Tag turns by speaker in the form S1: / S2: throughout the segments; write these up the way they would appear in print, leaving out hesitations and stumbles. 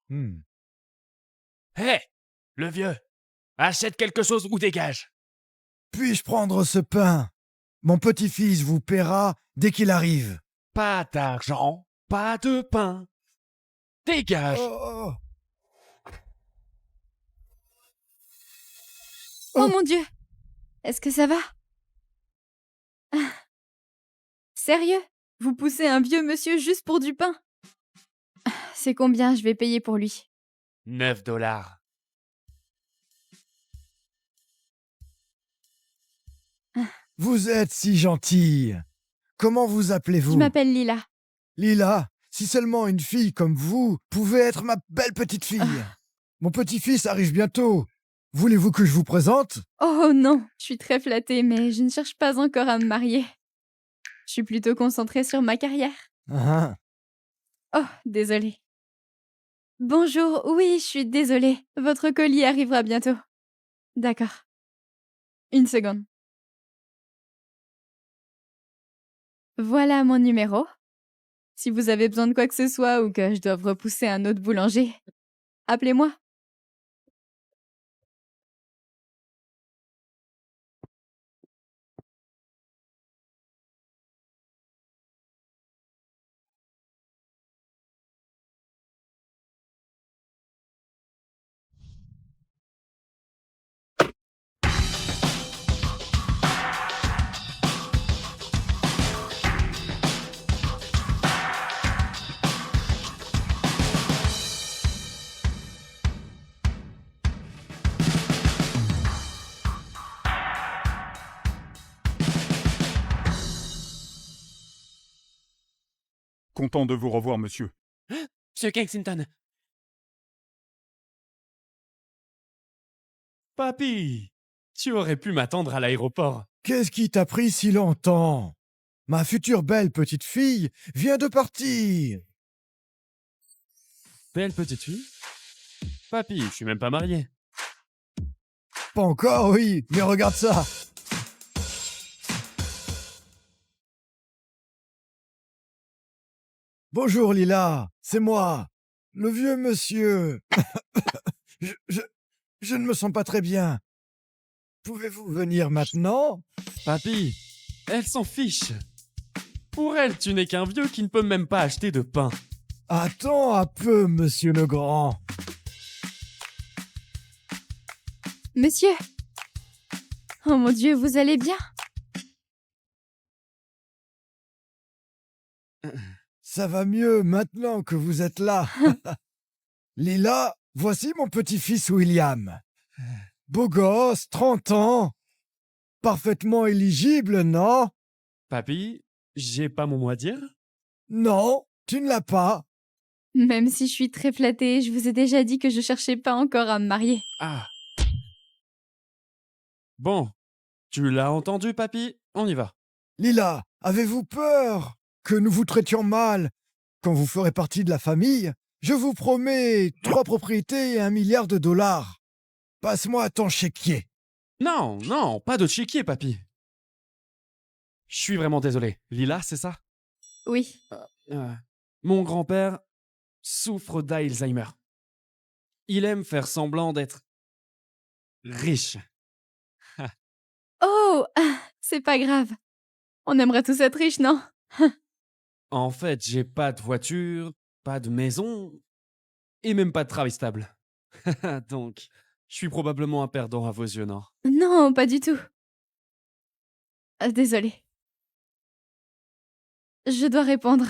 S1: Hmm.
S2: Hé, le vieux, achète quelque chose ou dégage.
S1: Puis-je prendre ce pain? Mon petit-fils vous paiera dès qu'il arrive.
S2: Pas d'argent, pas de pain. Dégage.
S1: Oh,
S3: Oh
S1: oh.
S3: mon Dieu! Est-ce que ça va? Sérieux? Vous poussez un vieux monsieur juste pour du pain? C'est combien je vais payer pour lui?
S2: 9 $.
S1: Vous êtes si gentille. Comment vous
S3: Je
S1: appelez-vous?
S3: m'appelle Lila.
S1: Lila, si seulement une fille comme vous pouvait être ma belle petite fille. Mon petit-fils arrive bientôt. Voulez-vous que je vous présente?
S3: Oh non, je suis très flattée, mais je ne cherche pas encore à me marier. Je suis plutôt concentrée sur ma carrière.
S1: Ah,
S3: Oh, désolée. Bonjour, oui, je suis désolée. Votre colis arrivera bientôt. D'accord. Une seconde. Voilà mon numéro. Si vous avez besoin de quoi que ce soit ou que je doive repousser un autre boulanger, appelez-moi.
S4: Content de vous revoir, monsieur.
S2: Monsieur Kensington. Papy, tu aurais pu m'attendre à l'aéroport.
S1: qu'est-ce qui t'a pris si longtemps? Ma future belle petite fille vient de partir.
S2: Belle petite fille. Papy, je suis même pas marié.
S1: Pas encore, oui, mais regarde ça. Bonjour Lila, c'est moi, le vieux monsieur. je, je, je ne me sens pas très bien. Pouvez-vous venir maintenant?
S2: Papy, elle s'en fiche. Pour elle, tu n'es qu'un vieux qui ne peut même pas acheter de pain.
S1: Attends un peu, monsieur Legrand.
S3: Monsieur! Oh mon Dieu, vous allez bien?
S1: Ça va mieux maintenant que vous êtes là. Lila, voici mon petit-fils William. Beau gosse, 30 ans. Parfaitement éligible, non?
S2: Papy, j'ai pas mon mot à dire?
S1: Non, tu ne l'as pas.
S3: Même si je suis très flattée, je vous ai déjà dit que je cherchais pas encore à me marier.
S2: Ah. Bon, tu l'as entendu, papy? On y va.
S1: Lila, avez-vous peur que nous vous traitions mal quand vous ferez partie de la famille? Je vous promets 3 propriétés et 1 milliard de dollars. Passe-moi ton chéquier.
S2: Non, non, pas de chéquier, papy. Je suis vraiment désolé. Lila, c'est ça?
S3: Oui.
S2: Mon grand-père souffre d'Alzheimer. Il aime faire semblant d'être riche.
S3: Oh! C'est pas grave. On aimerait tous être riches, non?
S2: En fait, j'ai pas de voiture, pas de maison, et même pas de travail stable. Donc, je suis probablement un perdant à vos yeux, non?
S3: Non, pas du tout. Désolée. Je dois répondre.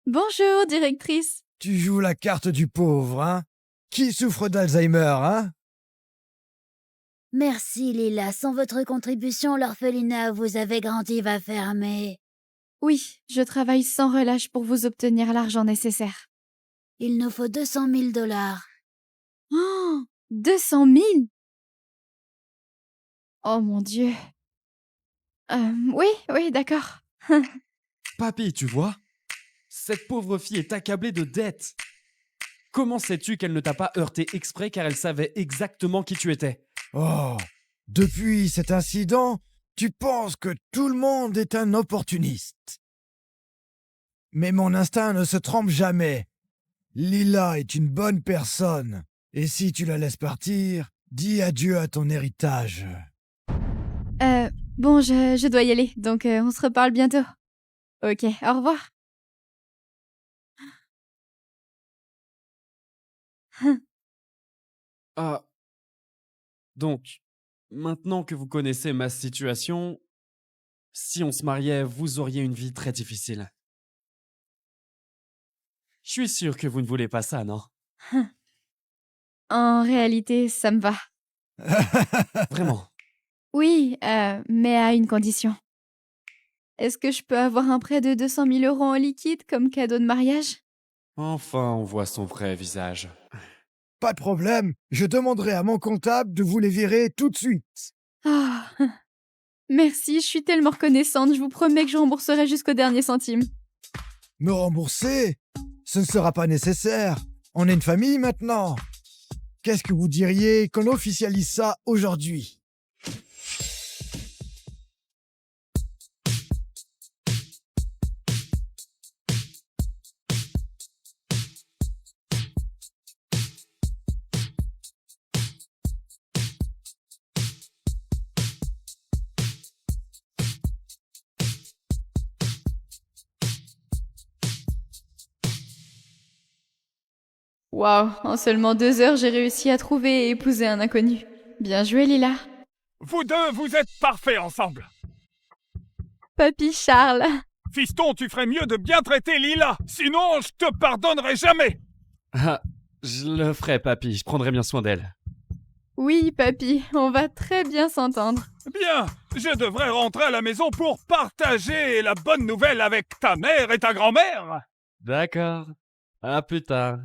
S3: Bonjour, directrice.
S1: Tu joues la carte du pauvre, hein? Qui souffre d'Alzheimer, hein?
S5: Merci Lila, sans votre contribution, l'orphelinat où vous avez grandi va fermer.
S3: Oui, je travaille sans relâche pour vous obtenir l'argent nécessaire.
S5: Il nous faut 200 000 dollars.
S3: Oh! 200 000? Oh mon Dieu. Oui, d'accord.
S2: Papy, tu vois? Cette pauvre fille est accablée de dettes. Comment sais-tu qu'elle ne t'a pas heurté exprès car elle savait exactement qui tu étais?
S1: Oh, depuis cet incident, tu penses que tout le monde est un opportuniste. Mais mon instinct ne se trompe jamais. Lila est une bonne personne. Et si tu la laisses partir, dis adieu à ton héritage.
S3: Bon, je dois y aller, donc on se reparle bientôt. Ok, au revoir.
S2: Ah, donc, maintenant que vous connaissez ma situation, si on se mariait, vous auriez une vie très difficile. Je suis sûr que vous ne voulez pas ça, non?
S3: En réalité, ça me va.
S2: Vraiment.
S3: Oui, mais à une condition. Est-ce que je peux avoir un prêt de 200 000 € en liquide comme cadeau de mariage?
S2: Enfin, on voit son vrai visage.
S1: Pas de problème, je demanderai à mon comptable de vous les virer tout de suite.
S3: Ah, merci, je suis tellement reconnaissante, je vous promets que je rembourserai jusqu'au dernier centime.
S1: Me rembourser? Ce ne sera pas nécessaire. On est une famille maintenant. Qu'est-ce que vous diriez qu'on officialise ça aujourd'hui?
S3: Waouh, en seulement 2 heures, j'ai réussi à trouver et épouser un inconnu. Bien joué, Lila.
S4: Vous deux, vous êtes parfaits ensemble.
S3: Papy Charles.
S4: Fiston, tu ferais mieux de bien traiter Lila, sinon je te pardonnerai jamais.
S2: Ah, je le ferai, papy, je prendrai bien soin d'elle.
S3: Oui, papy, on va très bien s'entendre.
S4: Bien, je devrais rentrer à la maison pour partager la bonne nouvelle avec ta mère et ta grand-mère.
S2: D'accord. À plus tard.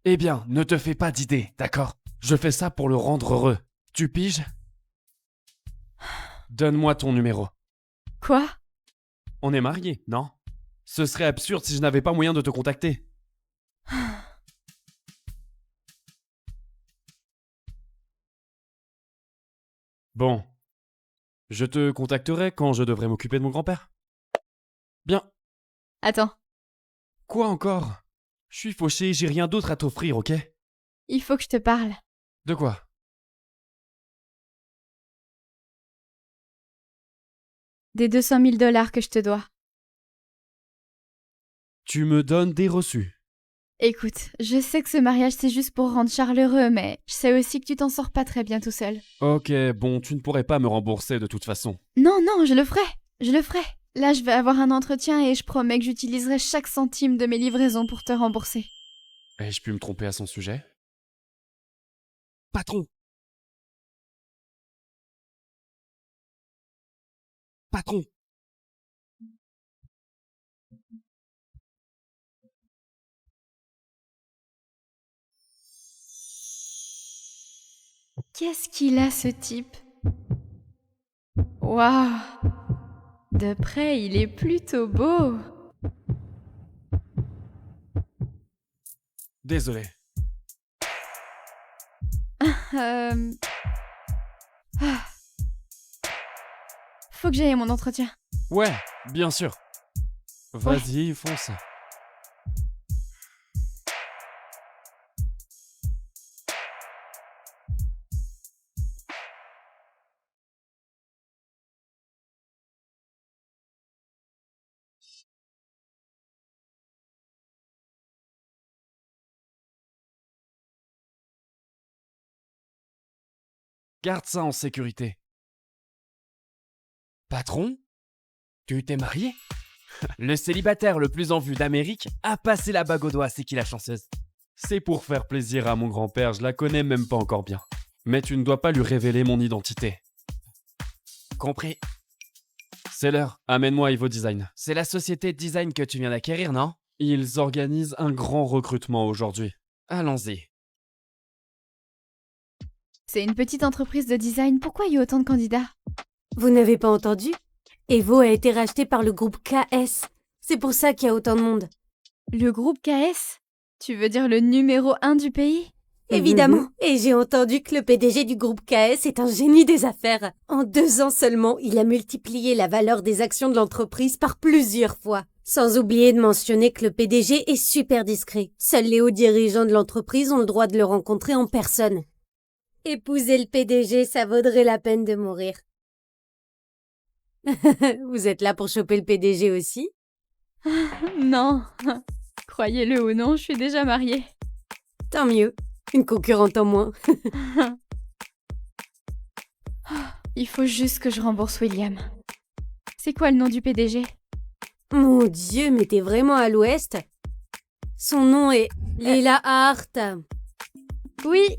S2: Eh bien, ne te fais pas d'idées, d'accord? Je fais ça pour le rendre heureux. Tu piges? Donne-moi ton numéro.
S3: Quoi?
S2: On est mariés, non? Ce serait absurde si je n'avais pas moyen de te contacter. Bon. Je te contacterai quand je devrais m'occuper de mon grand-père. Bien.
S3: Attends,
S2: Quoi encore? Je suis fauché, j'ai rien d'autre à t'offrir, ok?
S3: il faut que je te parle.
S2: De quoi?
S3: Des 200 000 $ que je te dois.
S2: Tu me donnes des reçus.
S3: Écoute, je sais que ce mariage c'est juste pour rendre Charles heureux, mais je sais aussi que tu t'en sors pas très bien tout seul.
S2: Ok, bon, tu ne pourrais pas me rembourser de toute façon.
S3: Non, non, je le ferai. Je le ferai. Là, je vais avoir un entretien et je promets que j'utiliserai chaque centime de mes livraisons pour te rembourser.
S2: Ai-je pu me tromper à son sujet? Patron! Patron!
S3: Qu'est-ce qu'il a, ce type? Waouh! De près, il est plutôt beau.
S2: Désolé.
S3: Euh... ah. Faut que j'aille à mon entretien.
S2: Ouais, bien sûr. Vas-y, fonce. Garde ça en sécurité. Patron? Tu t'es marié? Le célibataire le plus en vue d'Amérique a passé la bague au doigt, c'est qui la chanceuse? C'est pour faire plaisir à mon grand-père, je la connais même pas encore bien. Mais tu ne dois pas lui révéler mon identité. Compris. C'est l'heure, amène-moi Evo Design. C'est la société de design que tu viens d'acquérir, non? Ils organisent un grand recrutement aujourd'hui. Allons-y.
S3: C'est une petite entreprise de design, pourquoi il y a autant de candidats?
S6: Vous n'avez pas entendu? Evo a été racheté par le groupe KS. C'est pour ça qu'il y a autant de monde.
S3: Le groupe KS? Tu veux dire le numéro 1 du pays?
S6: Évidemment. Et j'ai entendu que le PDG du groupe KS est un génie des affaires. En 2 ans seulement, il a multiplié la valeur des actions de l'entreprise par plusieurs fois. Sans oublier de mentionner que le PDG est super discret. Seuls les hauts dirigeants de l'entreprise ont le droit de le rencontrer en personne. Épouser le PDG, ça vaudrait la peine de mourir. Vous êtes là pour choper le PDG aussi?
S3: Non. Croyez-le ou non, je suis déjà mariée.
S6: Tant mieux. Une concurrente en moins.
S3: Il faut juste que je rembourse William. C'est quoi le nom du PDG?
S6: Mon Dieu, mais t'es vraiment à l'ouest? Son nom est Lila Hart.
S3: Oui.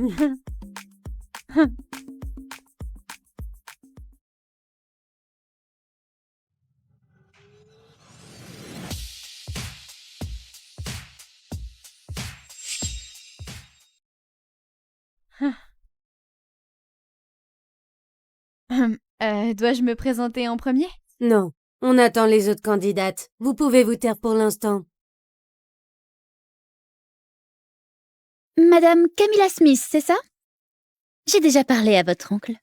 S3: Dois-je me présenter en premier?
S6: Non, on attend les autres candidates. Vous pouvez vous taire pour l'instant.
S5: Madame Camilla Smith, c'est ça? J'ai déjà parlé à votre oncle.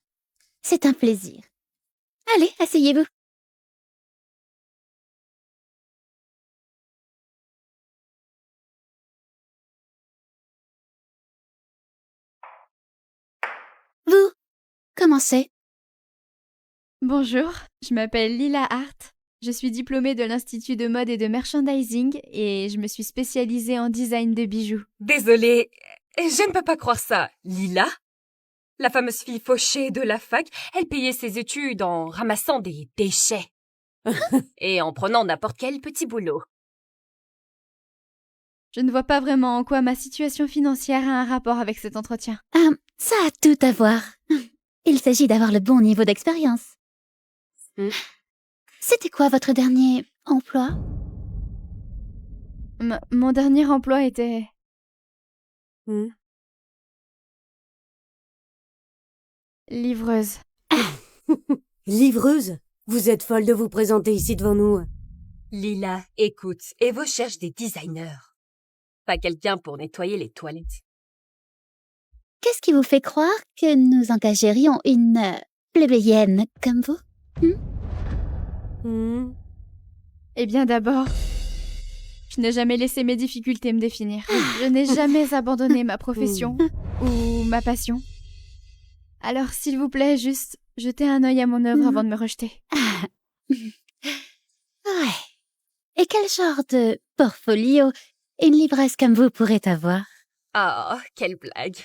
S5: C'est un plaisir. Allez, asseyez-vous. Vous, commencez.
S3: Bonjour, je m'appelle Lila Hart. Je suis diplômée de l'Institut de mode et de merchandising et je me suis spécialisée en design de bijoux.
S7: Désolée, je ne peux pas croire ça. Lila? La fameuse fille fauchée de la fac, elle payait ses études en ramassant des déchets. Et en prenant n'importe quel petit boulot.
S3: Je ne vois pas vraiment en quoi ma situation financière a un rapport avec cet entretien.
S5: Ça a tout à voir. Il s'agit d'avoir le bon niveau d'expérience. C'était quoi votre dernier emploi?
S3: Mon dernier emploi était... livreuse.
S6: Livreuse? Vous êtes folle de vous présenter ici devant nous.
S7: Lila, écoute, Evo cherche des designers. Pas quelqu'un pour nettoyer les toilettes.
S5: Qu'est-ce qui vous fait croire que nous engagerions une plébéienne comme vous?
S3: Eh bien d'abord, je n'ai jamais laissé mes difficultés me définir. Je n'ai jamais abandonné ma profession ou ma passion. Alors s'il vous plaît, juste jetez un œil à mon œuvre avant de me rejeter.
S5: Ouais. Et quel genre de portfolio une livreuse comme vous pourrait avoir?
S7: Ah, quelle blague.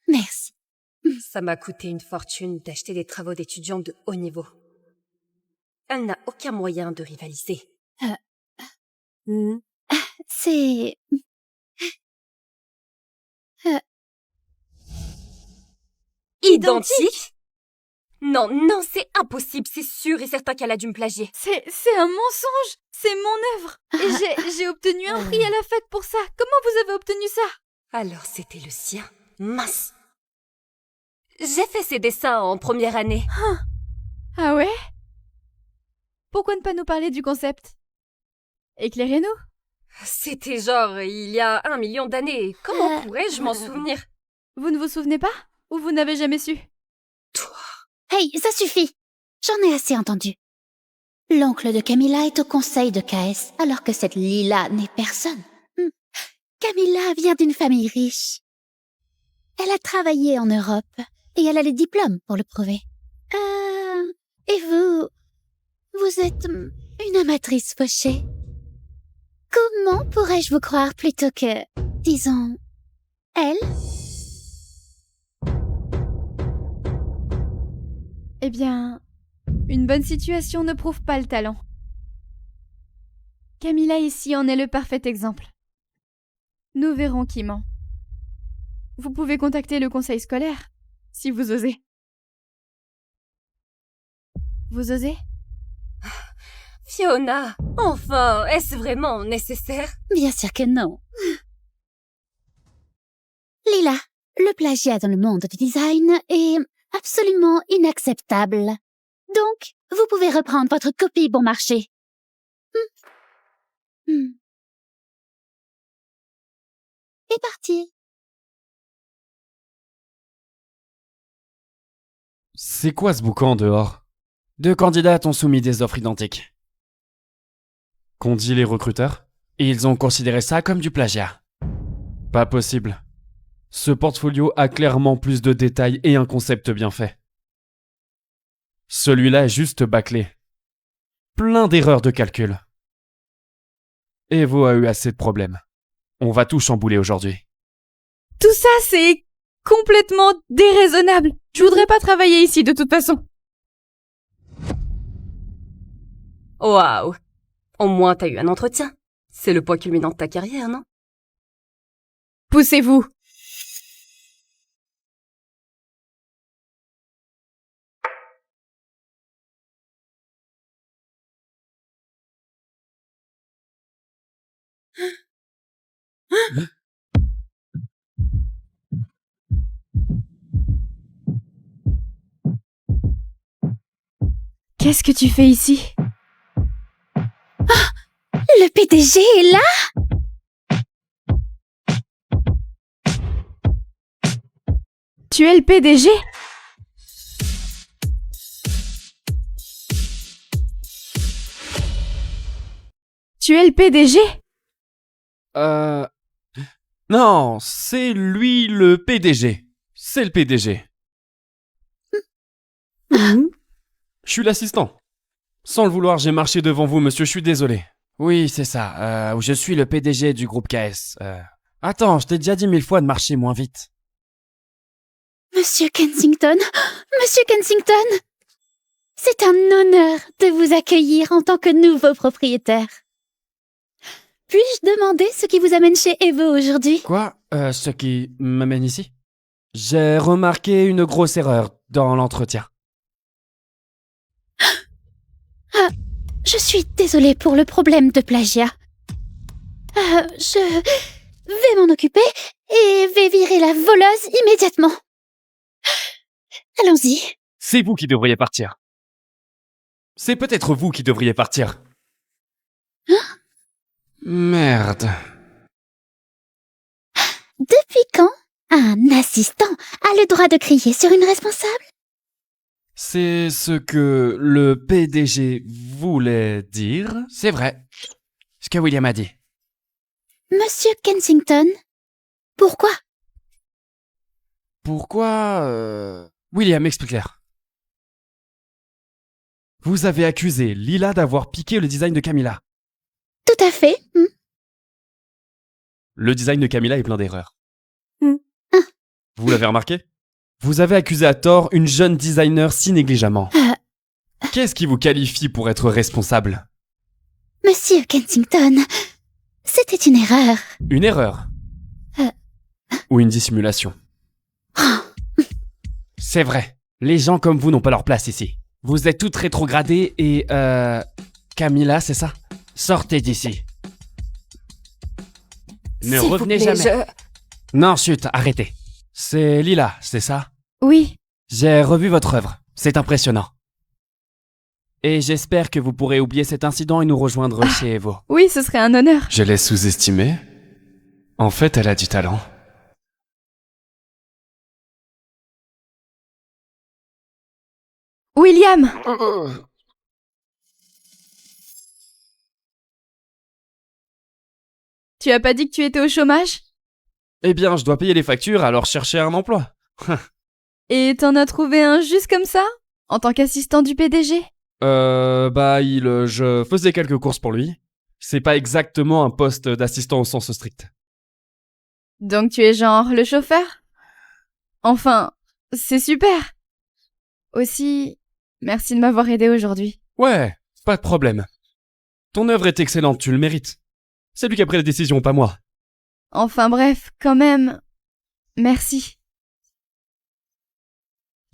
S5: Merci.
S7: Ça m'a coûté une fortune d'acheter des travaux d'étudiants de haut niveau. Elle n'a aucun moyen de rivaliser.
S5: C'est...
S7: Identique? Non, non, c'est impossible, c'est sûr et certain qu'elle a dû me plagier.
S3: C'est un mensonge. C'est mon œuvre. Et j'ai obtenu un prix à la fac pour ça. Comment vous avez obtenu ça?
S7: Alors c'était le sien. Mince. J'ai fait ses dessins en première année.
S3: Ah ouais? Pourquoi ne pas nous parler du concept? Éclairez-nous.
S7: C'était genre il y a 1 million d'années. Comment pourrais-je m'en souvenir?
S3: Vous ne vous souvenez pas? Ou vous n'avez jamais su?
S5: Hey, ça suffit. J'en ai assez entendu. L'oncle de Camilla est au conseil de KS, alors que cette Lila n'est personne. Camilla vient d'une famille riche. Elle a travaillé en Europe, et elle a les diplômes pour le prouver. Et vous êtes une amatrice fauchée. Comment pourrais-je vous croire plutôt que, disons, elle?
S3: Eh bien, une bonne situation ne prouve pas le talent. Camilla ici en est le parfait exemple. Nous verrons qui ment. Vous pouvez contacter le conseil scolaire, si vous osez. Vous osez?
S7: Fiona, enfin, est-ce vraiment nécessaire?
S5: Bien sûr que non. Lila, le plagiat dans le monde du design est absolument inacceptable. Donc, vous pouvez reprendre votre copie bon marché. et partir.
S2: C'est quoi ce boucan dehors? 2 candidates ont soumis des offres identiques. Qu'ont dit les recruteurs? Ils ont considéré ça comme du plagiat. Pas possible. Ce portfolio a clairement plus de détails et un concept bien fait. Celui-là est juste bâclé. Plein d'erreurs de calcul. Evo a eu assez de problèmes. On va tout chambouler aujourd'hui.
S3: Tout ça, c'est complètement déraisonnable. Je voudrais pas travailler ici de toute façon.
S7: Waouh. Au moins, t'as eu un entretien. C'est le point culminant de ta carrière, non?
S3: Poussez-vous. Qu'est-ce que tu fais ici?
S5: Le PDG est là?
S3: Tu es le PDG? Tu es le PDG?
S2: Non, c'est lui le PDG. C'est le PDG. Je suis l'assistant. Sans le vouloir, j'ai marché devant vous, monsieur, je suis désolé. Oui, c'est ça. Je suis le PDG du groupe KS. Attends, je t'ai déjà dit 1000 fois de marcher moins vite.
S5: Monsieur Kensington, Monsieur Kensington, c'est un honneur de vous accueillir en tant que nouveau propriétaire. Puis-je demander ce qui vous amène chez Evo aujourd'hui?
S2: Quoi? Ce qui m'amène ici? J'ai remarqué une grosse erreur dans l'entretien.
S5: Je suis désolée pour le problème de plagiat. Je vais m'en occuper et vais virer la voleuse immédiatement. Allons-y.
S2: C'est vous qui devriez partir. C'est peut-être vous qui devriez partir. Merde.
S5: Depuis quand un assistant a le droit de crier sur une responsable?
S2: C'est ce que le PDG voulait dire. C'est vrai. Ce que William a dit.
S5: Monsieur Kensington, pourquoi?
S2: Pourquoi William, explique-leur. Vous avez accusé Lila d'avoir piqué le design de Camilla.
S5: Tout à fait.
S2: Le design de Camilla est plein d'erreurs.
S5: Ah.
S2: Vous l'avez remarqué? Vous avez accusé à tort une jeune designer si négligemment. Qu'est-ce qui vous qualifie pour être responsable?
S5: Monsieur Kensington, c'était une erreur.
S2: Une erreur? Ou une dissimulation? C'est vrai. Les gens comme vous n'ont pas leur place ici. Vous êtes toutes rétrogradées et Camilla, c'est ça? Sortez d'ici. Ne
S7: S'il vous
S2: revenez
S7: plaît,
S2: jamais. Non, chut, arrêtez. C'est Lila, c'est ça?
S3: Oui.
S2: J'ai revu votre œuvre. C'est impressionnant. Et j'espère que vous pourrez oublier cet incident et nous rejoindre chez Evo.
S3: Oui, ce serait un honneur.
S2: Je l'ai sous-estimée. En fait, elle a du talent.
S3: William! Tu as pas dit que tu étais au chômage?
S2: Eh bien, je dois payer les factures, alors chercher un emploi.
S3: Et t'en as trouvé un juste comme ça? En tant qu'assistant du PDG?
S2: Je faisais quelques courses pour lui. C'est pas exactement un poste d'assistant au sens strict.
S3: Donc tu es genre le chauffeur? Enfin, c'est super! Aussi, merci de m'avoir aidé aujourd'hui.
S2: Ouais, pas de problème. Ton œuvre est excellente, tu le mérites. C'est lui qui a pris la décision, pas moi.
S3: Enfin bref, quand même, merci.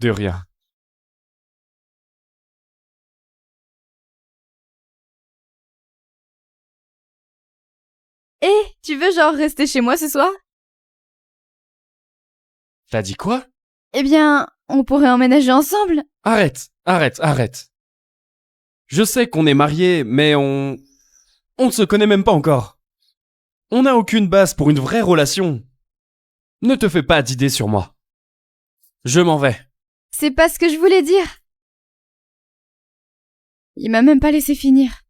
S2: De rien.
S3: Tu veux genre rester chez moi ce soir?
S2: T'as dit quoi?
S3: Eh bien, on pourrait emménager ensemble.
S2: Arrête. Je sais qu'on est mariés, mais on ne se connaît même pas encore. On n'a aucune base pour une vraie relation. Ne te fais pas d'idées sur moi. Je m'en vais.
S3: C'est pas ce que je voulais dire. Il m'a même pas laissé finir.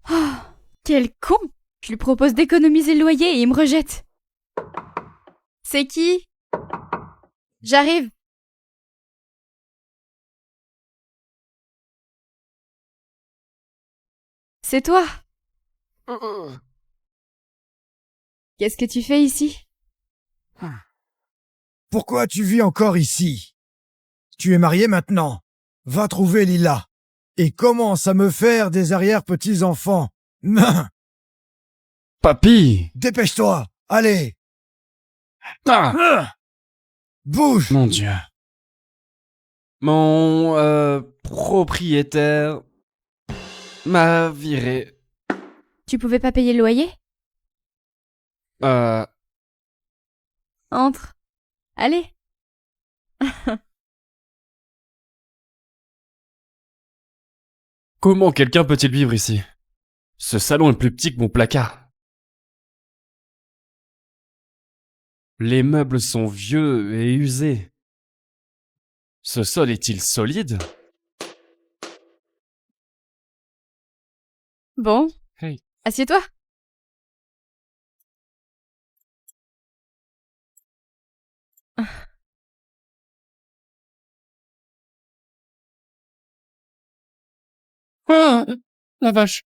S3: Oh, quel con! Je lui propose d'économiser le loyer et il me rejette. C'est qui? J'arrive. C'est toi. Qu'est-ce que tu fais ici?
S1: Pourquoi tu vis encore ici? Tu es marié maintenant. Va trouver Lila. Et commence à me faire des arrière-petits-enfants.
S2: Papy!
S1: Dépêche-toi. Allez.
S2: Ah!
S1: Bouge.
S2: Mon Dieu. Mon propriétaire m'a viré.
S3: Tu pouvais pas payer le loyer? Entre. Allez.
S2: Comment quelqu'un peut-il vivre ici? Ce salon est plus petit que mon placard. Les meubles sont vieux et usés. Ce sol est-il solide?
S3: Bon.
S2: Hey.
S3: Assieds-toi.
S2: Ah, la vache.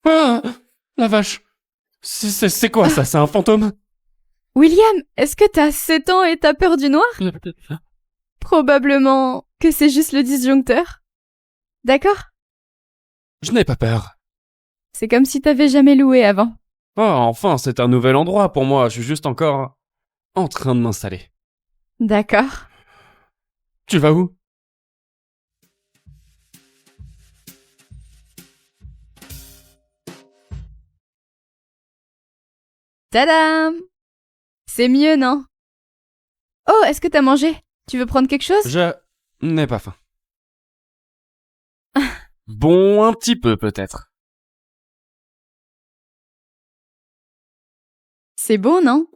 S2: Ah, la vache. C'est quoi ça? C'est un fantôme?
S3: William, est-ce que t'as 7 ans et t'as peur du noir? Probablement que c'est juste le disjoncteur. D'accord?
S2: Je n'ai pas peur.
S3: C'est comme si t'avais jamais loué avant.
S2: Oh, enfin, c'est un nouvel endroit pour moi. Je suis juste encore en train de m'installer.
S3: D'accord.
S2: Tu vas où?
S3: Tadam! C'est mieux, non? Oh, est-ce que t'as mangé? Tu veux prendre quelque chose?
S2: Je n'ai pas faim. Bon, un petit peu peut-être.
S3: C'est beau, non?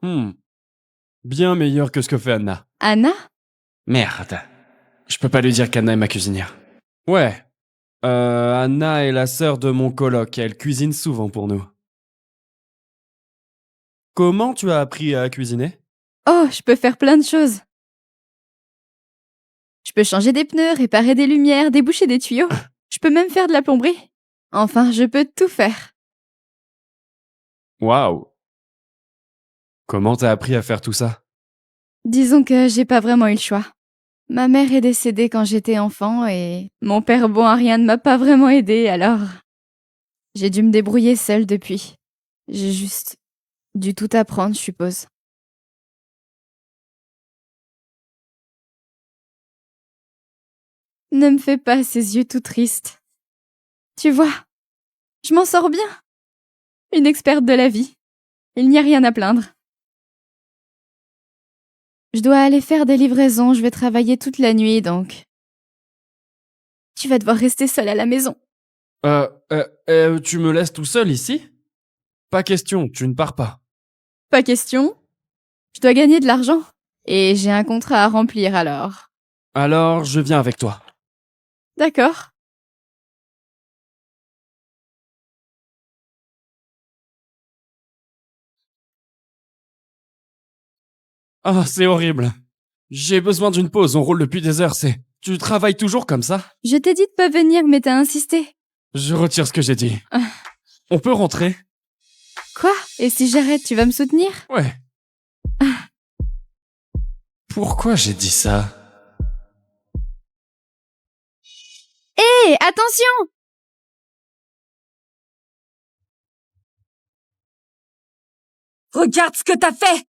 S2: Bien meilleur que ce que fait Anna.
S3: Anna?
S2: Merde. Je peux pas lui dire qu'Anna est ma cuisinière. Ouais. Anna est la sœur de mon coloc. Elle cuisine souvent pour nous. Comment tu as appris à cuisiner?
S3: Oh, je peux faire plein de choses. Je peux changer des pneus, réparer des lumières, déboucher des tuyaux. Je peux même faire de la plomberie. Enfin, je peux tout faire.
S2: Waouh. Comment t'as appris à faire tout ça?
S3: Disons que j'ai pas vraiment eu le choix. Ma mère est décédée quand j'étais enfant et mon père bon à rien ne m'a pas vraiment aidée, alors j'ai dû me débrouiller seule depuis. J'ai juste dû tout apprendre, je suppose. Ne me fais pas ces yeux tout tristes. Tu vois, je m'en sors bien. Une experte de la vie. Il n'y a rien à plaindre. Je dois aller faire des livraisons, je vais travailler toute la nuit, donc... Tu vas devoir rester seule à la maison.
S2: Tu me laisses tout seul ici? Pas question, tu ne pars pas.
S3: Pas question. Je dois gagner de l'argent. Et j'ai un contrat à remplir, alors...
S2: Alors, je viens avec toi.
S3: D'accord.
S2: Ah, c'est horrible. J'ai besoin d'une pause, on roule depuis des heures, c'est... Tu travailles toujours comme ça?
S3: Je t'ai dit de pas venir, mais t'as insisté.
S2: Je retire ce que j'ai dit. On peut rentrer?
S3: Quoi? Et si j'arrête, tu vas me soutenir?
S2: Ouais. Pourquoi j'ai dit ça?
S3: Hé, attention!
S7: Regarde ce que t'as fait!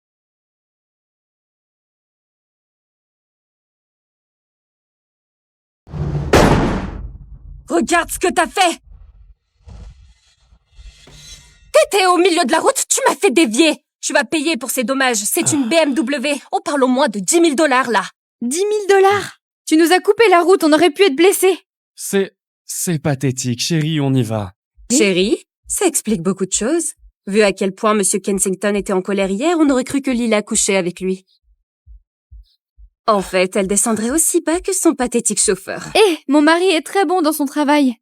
S7: Regarde ce que t'as fait! T'étais au milieu de la route, tu m'as fait dévier! Tu vas payer pour ces dommages, c'est une BMW. On parle au moins de 10 000 $ là.
S3: 10 000 $? Tu nous as coupé la route, on aurait pu être blessés.
S2: C'est C'est pathétique, chérie, on y va.
S7: Chérie, ça explique beaucoup de choses. Vu à quel point Monsieur Kensington était en colère hier, on aurait cru que Lila couchait avec lui. En fait, elle descendrait aussi bas que son pathétique chauffeur.
S3: Hé, mon mari est très bon dans son travail.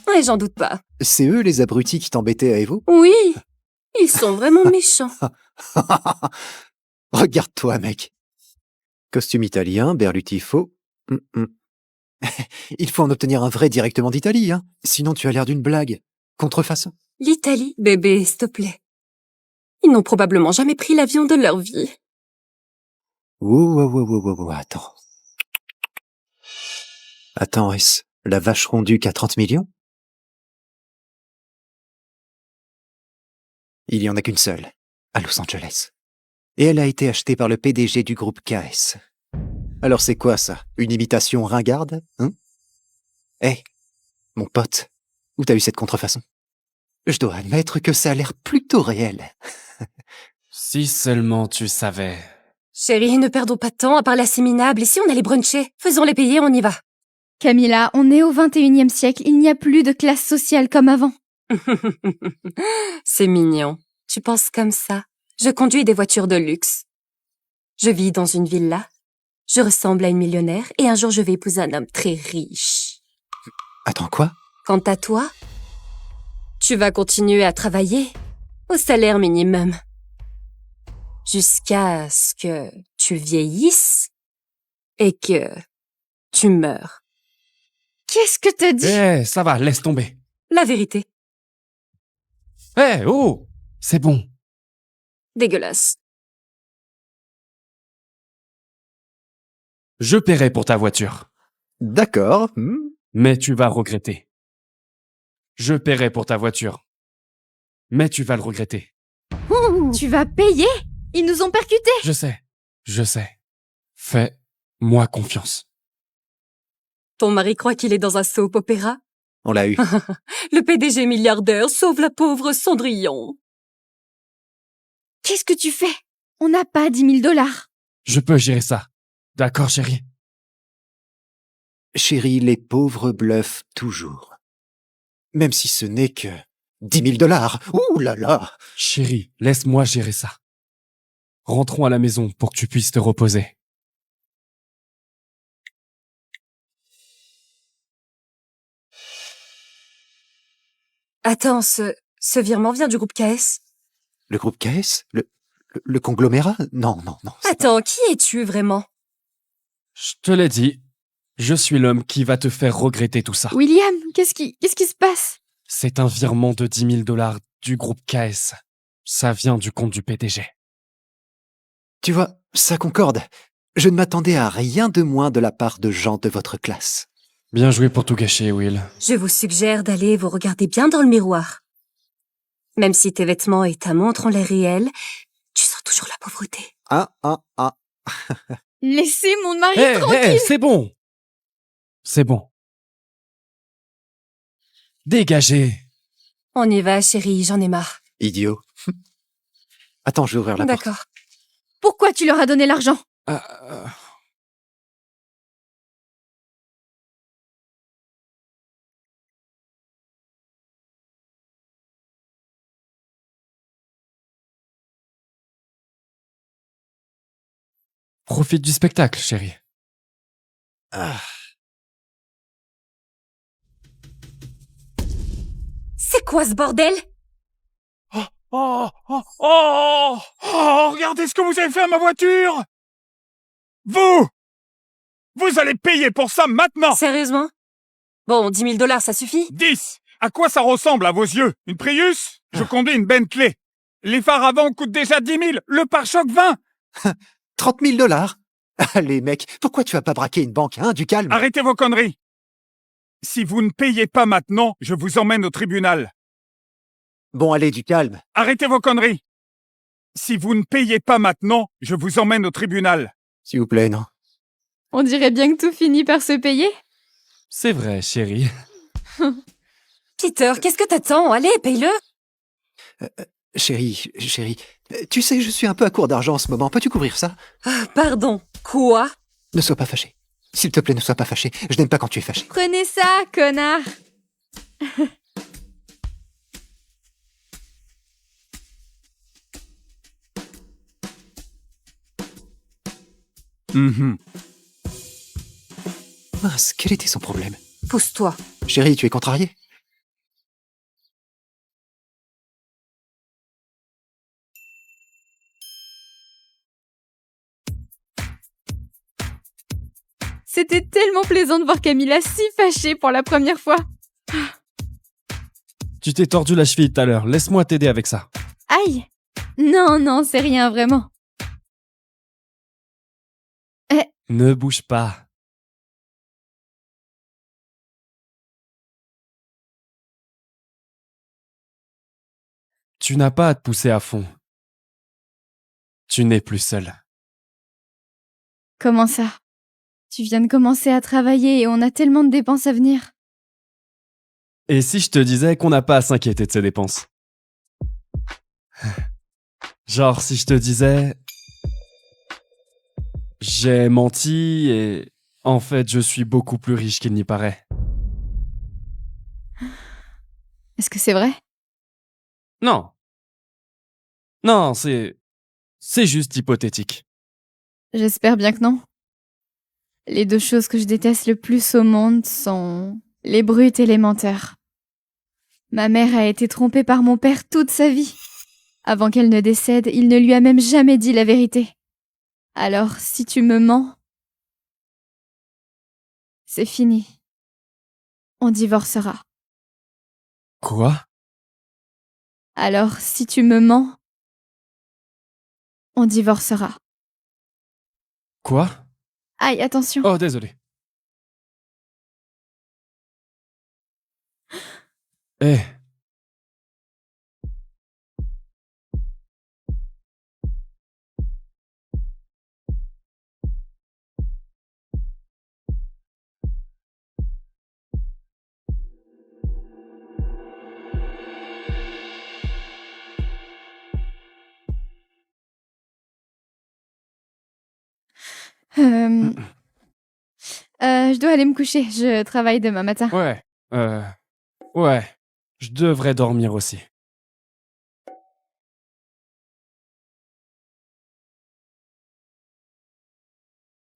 S7: Ouais, j'en doute pas.
S8: C'est eux les abrutis qui t'embêtaient, avez-vous?
S7: Oui, ils sont vraiment méchants.
S8: Regarde-toi, mec. Costume italien, berluti faux. Il faut en obtenir un vrai directement d'Italie, hein. Sinon tu as l'air d'une blague. Contrefaçon.
S7: L'Italie, bébé, s'il te plaît. Ils n'ont probablement jamais pris l'avion de leur vie.
S8: Attends. Attends, est-ce la vache rondue qu'à 30 millions? Il y en a qu'une seule, à Los Angeles. Et elle a été achetée par le PDG du groupe KS. Alors c'est quoi ça? Une imitation ringarde, hein? Hé, mon pote, où t'as eu cette contrefaçon? Je dois admettre que ça a l'air plutôt réel.
S2: Si seulement tu savais.
S7: Chérie, ne perdons pas de temps à parler à ces minables. Et si on allait bruncher? Faisons-les payer, on y va.
S3: Camilla, on est au 21e siècle, il n'y a plus de classe sociale comme avant.
S7: C'est mignon. Tu penses comme ça. Je conduis des voitures de luxe. Je vis dans une villa. Je ressemble à une millionnaire et un jour je vais épouser un homme très riche.
S8: Attends, quoi?
S7: Quant à toi, tu vas continuer à travailler au salaire minimum. Jusqu'à ce que tu vieillisses et que tu meurs.
S3: Qu'est-ce que t'as dit?
S2: Eh, ça va, laisse tomber.
S7: La vérité.
S2: Eh, oh, c'est bon.
S7: Dégueulasse.
S2: Je paierai pour ta voiture.
S8: D'accord.
S2: Mais tu vas regretter. Je paierai pour ta voiture. Mais tu vas le regretter.
S3: Tu vas payer? Ils nous ont percutés.
S2: Je sais. Fais-moi confiance.
S7: Ton mari croit qu'il est dans un soap opéra?
S8: On l'a eu.
S7: Le PDG milliardaire sauve la pauvre Cendrillon.
S3: Qu'est-ce que tu fais? On n'a pas 10 000 $.
S2: Je peux gérer ça. D'accord, chérie?
S8: Chérie, les pauvres bluffent toujours. Même si ce n'est que 10 000 $. Ouh là là!
S2: Chérie, laisse-moi gérer ça. Rentrons à la maison pour que tu puisses te reposer.
S7: Attends, ce virement vient du groupe KS?
S8: Le groupe KS? Le conglomérat? Non.
S7: Attends, qui es-tu vraiment?
S2: Je te l'ai dit. Je suis l'homme qui va te faire regretter tout ça.
S3: William, qu'est-ce qui se passe?
S2: C'est un virement de 10 000 $ du groupe KS. Ça vient du compte du PDG.
S8: Tu vois, ça concorde. Je ne m'attendais à rien de moins de la part de gens de votre classe.
S2: Bien joué pour tout gâcher, Will.
S7: Je vous suggère d'aller vous regarder bien dans le miroir. Même si tes vêtements et ta montre ont l'air réels, tu sens toujours la pauvreté.
S3: Laissez mon mari
S2: Hé,
S3: tranquille.
S2: c'est bon. C'est bon. Dégagez.
S7: On y va, chérie, j'en ai marre.
S8: Idiot. Attends, je vais ouvrir la porte.
S7: D'accord.
S3: Pourquoi tu leur as donné l'argent?
S2: Profite du spectacle, chérie.
S7: C'est quoi ce bordel?
S4: Regardez ce que vous avez fait à ma voiture! Vous allez payer pour ça maintenant!
S7: Sérieusement? Bon, 10 000 $, ça suffit?
S4: 10! À quoi ça ressemble à vos yeux? Une Prius? Je conduis une Bentley. Les phares avant coûtent déjà 10 000, le pare-choc 20!
S8: 30 000 $. Allez, mec, pourquoi tu vas pas braquer une banque, hein? Du calme.
S4: Arrêtez vos conneries! Si vous ne payez pas maintenant, je vous emmène au tribunal.
S8: Bon, allez, du calme.
S4: Arrêtez vos conneries! Si vous ne payez pas maintenant, je vous emmène au tribunal.
S8: S'il vous plaît, non.
S3: On dirait bien que tout finit par se payer.
S2: C'est vrai, chérie.
S7: Peter, qu'est-ce que t'attends? Allez, paye-le!
S8: Chérie, tu sais, je suis un peu à court d'argent en ce moment. Peux-tu couvrir ça?
S7: Pardon, quoi?
S8: Ne sois pas fâché. S'il te plaît, ne sois pas fâché. Je n'aime pas quand tu es fâché.
S3: Prenez ça, connard.
S8: Mince, quel était son problème?
S7: Pousse-toi.
S8: Chérie, tu es contrariée?
S3: C'était tellement plaisant de voir Camilla si fâchée pour la première fois.
S2: Tu t'es tordu la cheville tout à l'heure. Laisse-moi t'aider avec ça.
S3: Aïe. Non, non, c'est rien, vraiment.
S2: Ne bouge pas. Tu n'as pas à te pousser à fond. Tu n'es plus seul.
S3: Comment ça? Tu viens de commencer à travailler et on a tellement de dépenses à venir.
S2: Et si je te disais qu'on n'a pas à s'inquiéter de ces dépenses? Genre si je te disais... J'ai menti et... En fait, je suis beaucoup plus riche qu'il n'y paraît.
S3: Est-ce que c'est vrai?
S2: Non. Non, c'est juste hypothétique.
S3: J'espère bien que non. Les deux choses que je déteste le plus au monde sont les brutes et les menteurs. Ma mère a été trompée par mon père toute sa vie. Avant qu'elle ne décède, il ne lui a même jamais dit la vérité. Alors, si tu me mens, c'est fini. On divorcera.
S2: Quoi?
S3: Alors, si tu me mens, on divorcera.
S2: Quoi?
S3: Aïe, attention.
S2: Oh, désolé. Eh.
S3: Je dois aller me coucher. Je travaille demain matin.
S2: Ouais. Ouais. Je devrais dormir aussi.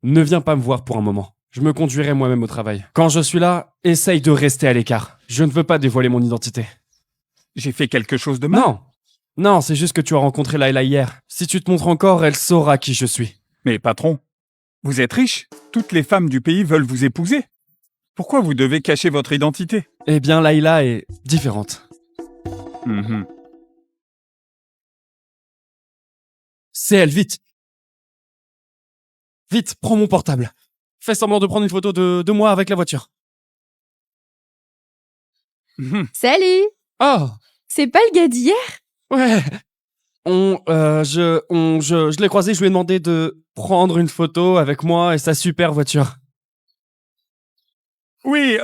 S2: Ne viens pas me voir pour un moment. Je me conduirai moi-même au travail. Quand je suis là, essaye de rester à l'écart. Je ne veux pas dévoiler mon identité.
S4: J'ai fait quelque chose de mal?
S2: Non. Non, c'est juste que tu as rencontré Layla hier. Si tu te montres encore, elle saura qui je suis.
S4: Mais patron, vous êtes riche. Toutes les femmes du pays veulent vous épouser. Pourquoi vous devez cacher votre identité?
S2: Eh bien, Layla est différente. C'est elle, vite. Vite, prends mon portable. Fais semblant de prendre une photo de moi avec la voiture.
S3: Salut!
S2: Oh,
S3: C'est pas le gars d'hier?
S2: ouais. Je l'ai croisé, je lui ai demandé de prendre une photo avec moi et sa super voiture.
S4: Oui,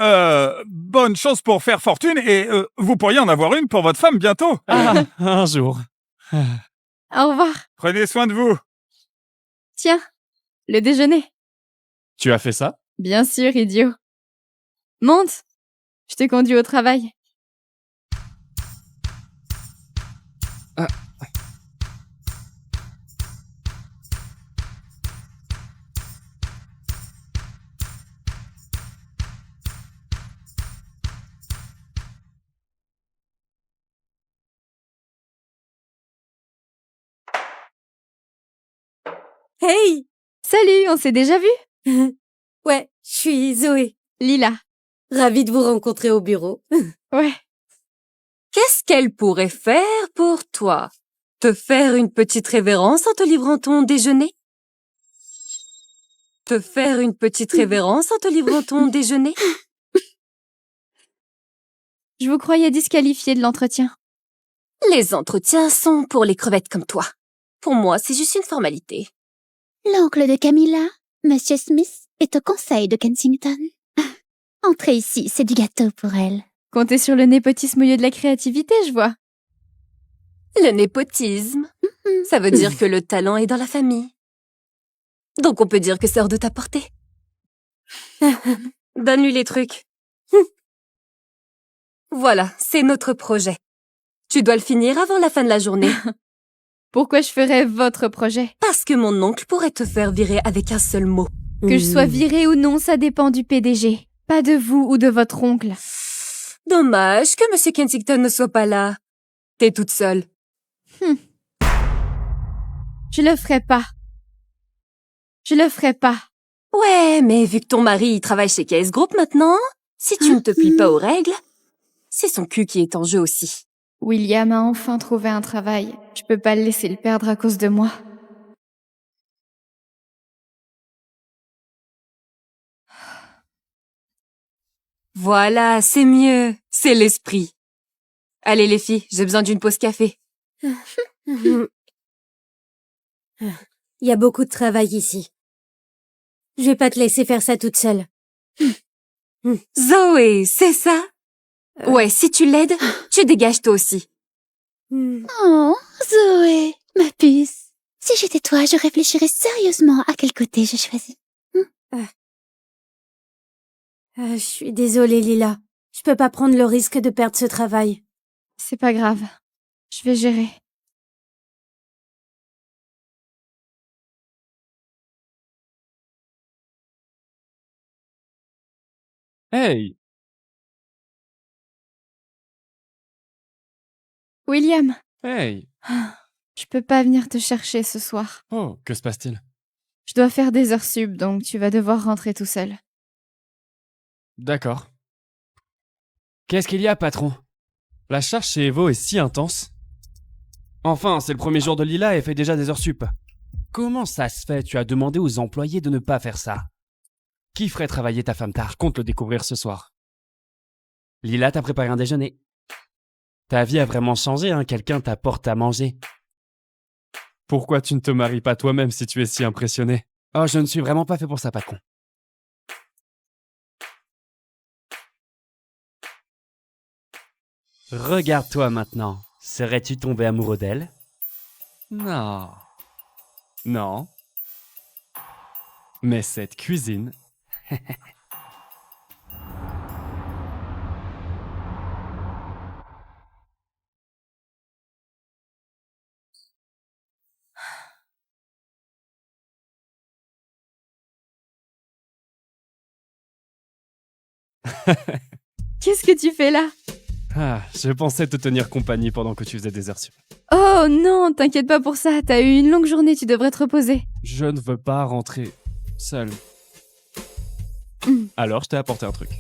S4: bonne chance pour faire fortune et vous pourriez en avoir une pour votre femme bientôt.
S2: Ah, un jour.
S3: Au revoir.
S4: Prenez soin de vous.
S3: Tiens, le déjeuner.
S2: Tu as fait ça?
S3: Bien sûr, idiot. Monte. Je te conduis au travail.
S6: Hey!
S3: Salut, on s'est déjà vu?
S6: Ouais, je suis Zoé.
S3: Lila.
S6: Ravie de vous rencontrer au bureau.
S3: Ouais.
S7: Qu'est-ce qu'elle pourrait faire pour toi? Te faire une petite révérence en te livrant ton déjeuner? Te faire une petite révérence en te livrant ton déjeuner?
S3: Je vous croyais disqualifié de l'entretien.
S7: Les entretiens sont pour les crevettes comme toi. Pour moi, c'est juste une formalité.
S5: L'oncle de Camilla, Monsieur Smith, est au conseil de Kensington. Entrez ici, c'est du gâteau pour elle.
S3: Comptez sur le népotisme au lieu de la créativité, je vois.
S7: Le népotisme, ça veut dire que le talent est dans la famille. Donc on peut dire que c'est hors de ta portée. Donne-lui les trucs. Voilà, c'est notre projet. Tu dois le finir avant la fin de la journée.
S3: Pourquoi je ferais votre projet?
S7: Parce que mon oncle pourrait te faire virer avec un seul mot.
S3: Que je sois virée ou non, ça dépend du PDG. Pas de vous ou de votre oncle.
S7: Dommage que Monsieur Kensington ne soit pas là. T'es toute seule.
S3: Je le ferai pas. Je le ferai pas.
S7: Ouais, mais vu que ton mari il travaille chez KS Group maintenant, si tu ne te plies pas aux règles, c'est son cul qui est en jeu aussi.
S3: William a enfin trouvé un travail. Je peux pas le laisser le perdre à cause de moi.
S7: Voilà, c'est mieux. C'est l'esprit. Allez les filles, j'ai besoin d'une pause café.
S6: Il y a beaucoup de travail ici. Je vais pas te laisser faire ça toute seule.
S7: Zoé, c'est ça? Ouais, si tu l'aides, tu dégages toi aussi.
S5: Oh, Zoé, ma puce. Si j'étais toi, je réfléchirais sérieusement à quel côté je choisis.
S6: Je suis désolée, Lila. Je peux pas prendre le risque de perdre ce travail.
S3: C'est pas grave. Je vais gérer.
S2: Hey!
S3: William,
S2: Hey!
S3: je peux pas venir te chercher ce soir.
S2: Oh, que se passe-t-il?
S3: Je dois faire des heures sub, donc tu vas devoir rentrer tout seul.
S2: D'accord. Qu'est-ce qu'il y a, patron? La charge chez Evo est si intense. Enfin, c'est le premier jour de Lila et elle fait déjà des heures sup. Comment ça se fait? Tu as demandé aux employés de ne pas faire ça. Qui ferait travailler ta femme tard? Je compte le découvrir ce soir. Lila t'a préparé un déjeuner. Ta vie a vraiment changé, hein? Quelqu'un t'apporte à manger. Pourquoi tu ne te maries pas toi-même si tu es si impressionné? Oh, je ne suis vraiment pas fait pour ça, patron. Regarde-toi maintenant. Serais-tu tombé amoureux d'elle? Non. Non. Mais cette cuisine...
S3: Qu'est-ce que tu fais là?
S2: Ah, je pensais te tenir compagnie pendant que tu faisais des heures sup.
S3: Oh non, t'inquiète pas pour ça. T'as eu une longue journée, tu devrais te reposer.
S2: Je ne veux pas rentrer seul. Alors, je t'ai apporté un truc.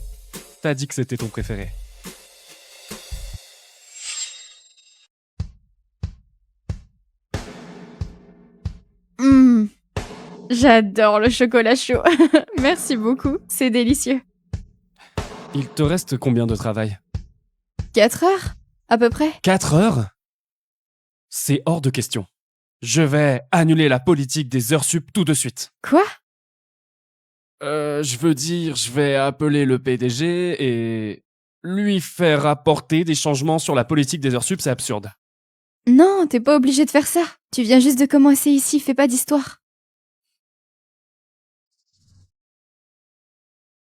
S2: T'as dit que c'était ton préféré.
S3: J'adore le chocolat chaud. Merci beaucoup, c'est délicieux.
S2: Il te reste combien de travail?
S3: 4 heures, à peu près?
S2: 4 heures? C'est hors de question. Je vais annuler la politique des heures sup tout de suite.
S3: Quoi?
S2: Je veux dire, je vais appeler le PDG et lui faire apporter des changements sur la politique des heures sup, c'est absurde.
S3: Non, t'es pas obligé de faire ça. Tu viens juste de commencer ici, fais pas d'histoire.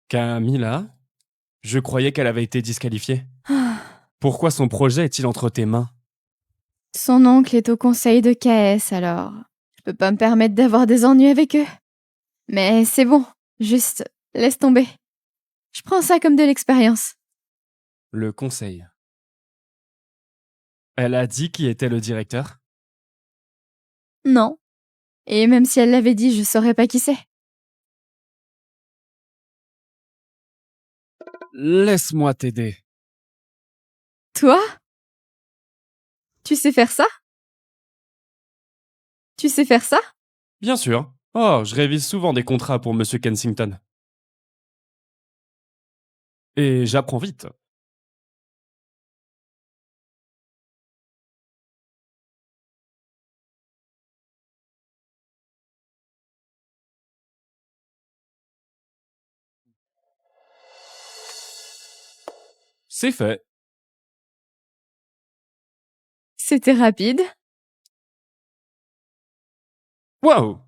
S2: Camilla? Je croyais qu'elle avait été disqualifiée. Pourquoi son projet est-il entre tes mains?
S3: Son oncle est au conseil de KS, alors je peux pas me permettre d'avoir des ennuis avec eux. Mais c'est bon, juste laisse tomber. Je prends ça comme de l'expérience.
S2: Le conseil. Elle a dit qui était le directeur?
S3: Non. Et même si elle l'avait dit, je saurais pas qui c'est.
S2: Laisse-moi t'aider.
S3: Toi? Tu sais faire ça? Tu sais faire ça?
S2: Bien sûr. Oh, je révise souvent des contrats pour Monsieur Kensington. Et j'apprends vite. C'est fait.
S3: C'était rapide.
S2: Waouh!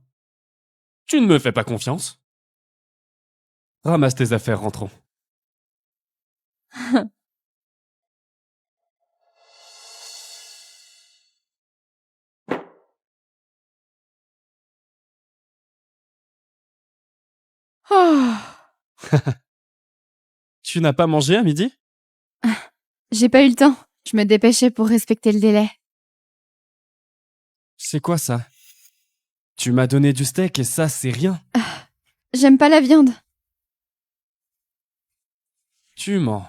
S2: Tu ne me fais pas confiance? Ramasse tes affaires, rentrons.
S3: Oh,
S2: Tu n'as pas mangé à midi?
S3: j'ai pas eu le temps. Je me dépêchais pour respecter le délai.
S2: C'est quoi ça? Tu m'as donné du steak et ça, c'est rien.
S3: J'aime pas la viande.
S2: Tu mens.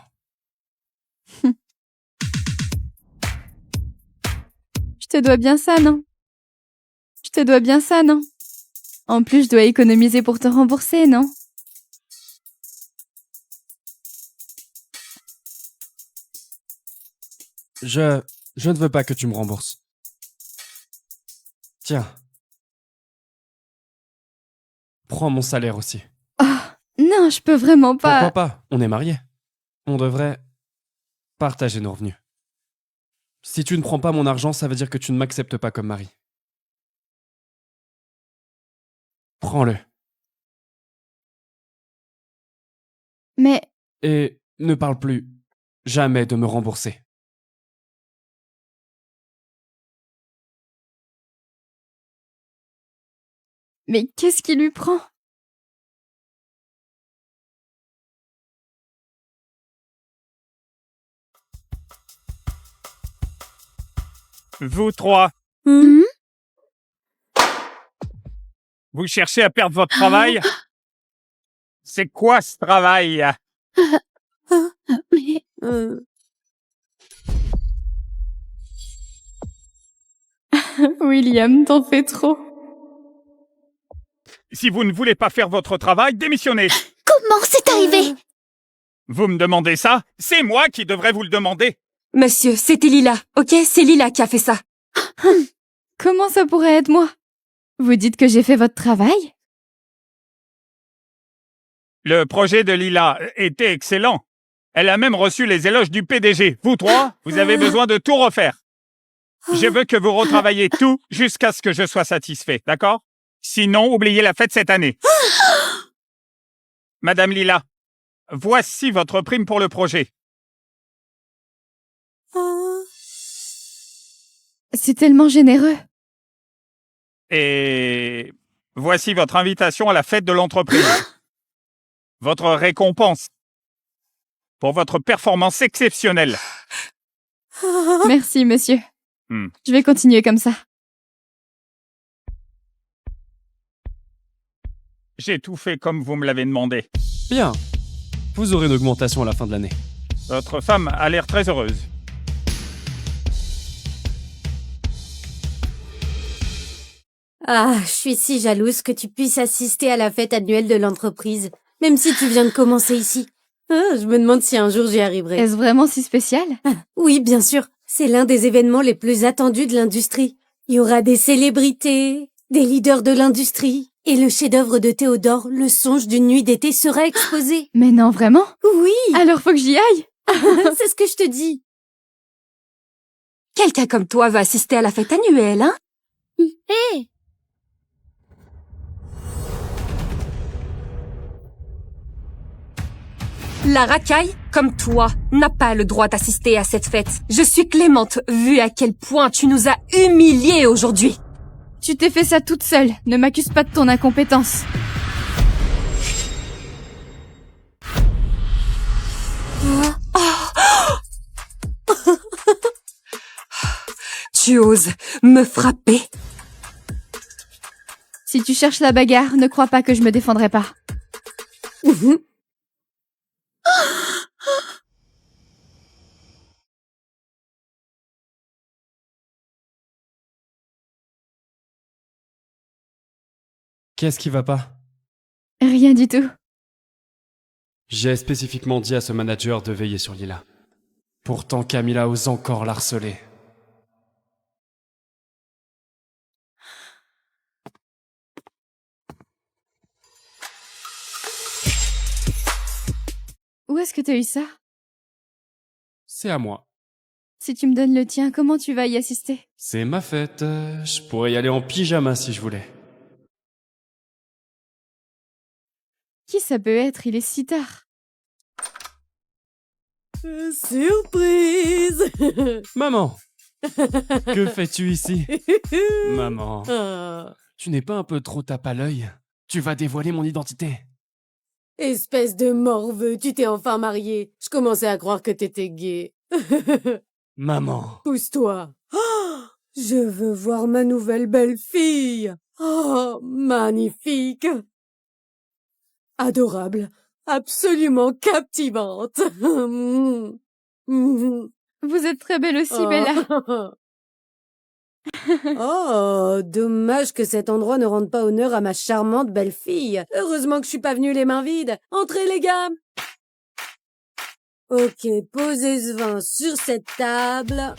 S3: Je te dois bien ça, non? Je te dois bien ça, non? En plus, je dois économiser pour te rembourser, non?
S2: Je ne veux pas que tu me rembourses. Tiens. Prends mon salaire aussi.
S3: Oh, non, je peux vraiment pas.
S2: Pourquoi pas? On est mariés. On devrait partager nos revenus. Si tu ne prends pas mon argent, ça veut dire que tu ne m'acceptes pas comme mari. Prends-le.
S3: Mais
S2: Et ne parle plus jamais de me rembourser.
S3: qu'est-ce qui lui prend?
S4: Vous trois,
S6: Hmm?
S4: vous cherchez à perdre votre travail? C'est quoi ce travail?
S5: Mais
S3: William, t'en fais trop.
S4: Si vous ne voulez pas faire votre travail, démissionnez.
S5: comment c'est arrivé?
S4: Vous me demandez ça? C'est moi qui devrais vous le demander.
S7: Monsieur, c'était Lila, ok? C'est Lila qui a fait ça.
S3: Comment ça pourrait être moi? Vous dites que j'ai fait votre travail?
S4: Le projet de Lila était excellent. Elle a même reçu les éloges du PDG. Vous trois, vous avez besoin de tout refaire. Je veux que vous retravaillez tout jusqu'à ce que je sois satisfait, d'accord? Sinon, oubliez la fête cette année. Madame Lila, voici votre prime pour le projet.
S3: C'est tellement généreux.
S4: Et voici votre invitation à la fête de l'entreprise. Votre récompense pour votre performance exceptionnelle.
S3: Merci, monsieur.
S4: Hmm.
S3: Je vais continuer comme ça.
S4: J'ai tout fait comme vous me l'avez demandé.
S2: Bien. Vous aurez une augmentation à la fin de l'année.
S4: Votre femme a l'air très heureuse.
S6: Ah, je suis si jalouse que tu puisses assister à la fête annuelle de l'entreprise, même si tu viens de commencer ici. Ah, je me demande si un jour j'y arriverai.
S3: Est-ce vraiment si spécial?
S6: Oui, bien sûr. C'est l'un des événements les plus attendus de l'industrie. Il y aura des célébrités, des leaders de l'industrie, et le chef-d'œuvre de Théodore, Le songe d'une nuit d'été, sera exposé.
S3: Mais non, vraiment?
S6: Oui,
S3: Alors faut que j'y aille?
S6: c'est ce que je te dis.
S7: Quelqu'un comme toi va assister à la fête annuelle, hein?
S5: Hé,
S7: La racaille, comme toi, n'a pas le droit d'assister à cette fête. Je suis Clémente, vu à quel point tu nous as humiliés aujourd'hui.
S3: Tu t'es fait ça toute seule. Ne m'accuse pas de ton incompétence.
S7: Tu oses me frapper?
S3: Si tu cherches la bagarre, ne crois pas que je me défendrai pas.
S2: Qu'est-ce qui va pas?
S3: Rien du tout.
S2: J'ai spécifiquement dit à ce manager de veiller sur Lila. Pourtant, Camilla ose encore l'harceler.
S3: Où est-ce que t'as eu ça?
S2: C'est à moi.
S3: Si tu me donnes le tien, comment tu vas y assister?
S2: C'est ma fête. Je pourrais y aller en pyjama si je voulais.
S3: Qui ça peut être? Il est si tard.
S6: Surprise.
S2: Maman! Que fais-tu ici? Maman,
S6: Ah.
S2: tu n'es pas un peu trop tape à l'œil? Tu vas dévoiler mon identité.
S6: Espèce de morveux, tu t'es enfin marié. Je commençais à croire que t'étais gay.
S2: Maman,
S6: Pousse-toi. Oh, je veux voir ma nouvelle belle-fille. Oh, magnifique. Adorable. Absolument captivante.
S3: Vous êtes très belle aussi, Bella.
S6: Oh, dommage que cet endroit ne rende pas honneur à ma charmante belle-fille. Heureusement que je suis pas venue les mains vides. Entrez, les gars. Ok, posez ce vin sur cette table.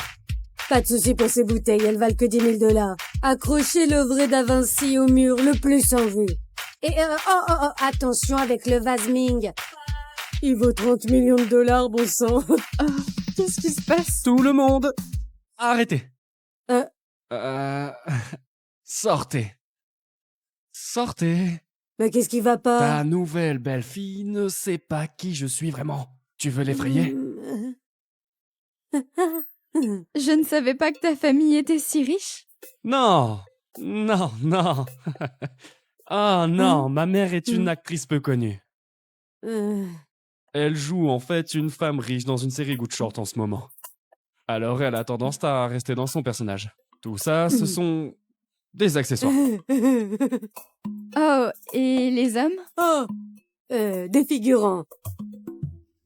S6: Pas de souci pour ces bouteilles, elles valent que 10 000 $. Accrochez le vrai Da Vinci au mur le plus en vue. Et attention avec le vase Ming. Il vaut 30 millions de $, bon sang.
S3: Qu'est-ce qui se passe?
S2: tout le monde, arrêtez.
S6: Euh.
S2: Sortez. Sortez.
S6: Mais qu'est-ce qui va pas?
S2: Ta nouvelle belle-fille ne sait pas qui je suis vraiment. Tu veux l'effrayer?
S3: Je ne savais pas que ta famille était si riche.
S2: Non, non, non. Ah non, ma mère est une actrice peu connue. Elle joue en fait une femme riche dans une série Good Short en ce moment. Alors elle a tendance à rester dans son personnage. Tout ça, ce sont des accessoires.
S3: Oh, et les hommes?
S6: Oh, des figurants.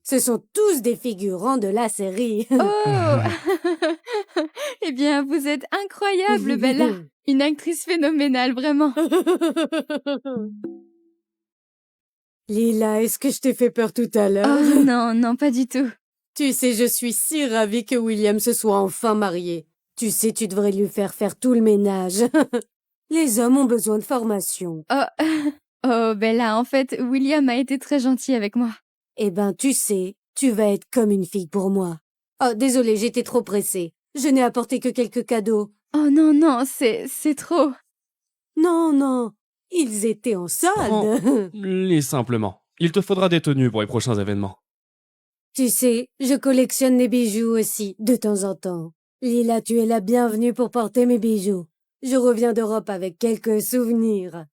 S6: Ce sont tous des figurants de la série.
S3: Oh! Eh bien, vous êtes incroyable, Bella. Une actrice phénoménale, vraiment.
S6: Lila, est-ce que je t'ai fait peur tout à l'heure?
S3: Oh non, non, pas du tout.
S6: Tu sais, je suis si ravie que William se soit enfin marié. Tu sais, tu devrais lui faire tout le ménage. Les hommes ont besoin de formation.
S3: Oh, Bella, en fait, William a été très gentil avec moi.
S6: Eh ben, tu sais, tu vas être comme une fille pour moi. Oh, désolée, j'étais trop pressée. Je n'ai apporté que quelques cadeaux.
S3: Oh non, non, c'est trop.
S6: Non, non, ils étaient en solde.
S2: Lis simplement. Il te faudra des tenues pour les prochains événements.
S6: Tu sais, je collectionne les bijoux aussi, de temps en temps. Lila, tu es la bienvenue pour porter mes bijoux. Je reviens d'Europe avec quelques souvenirs.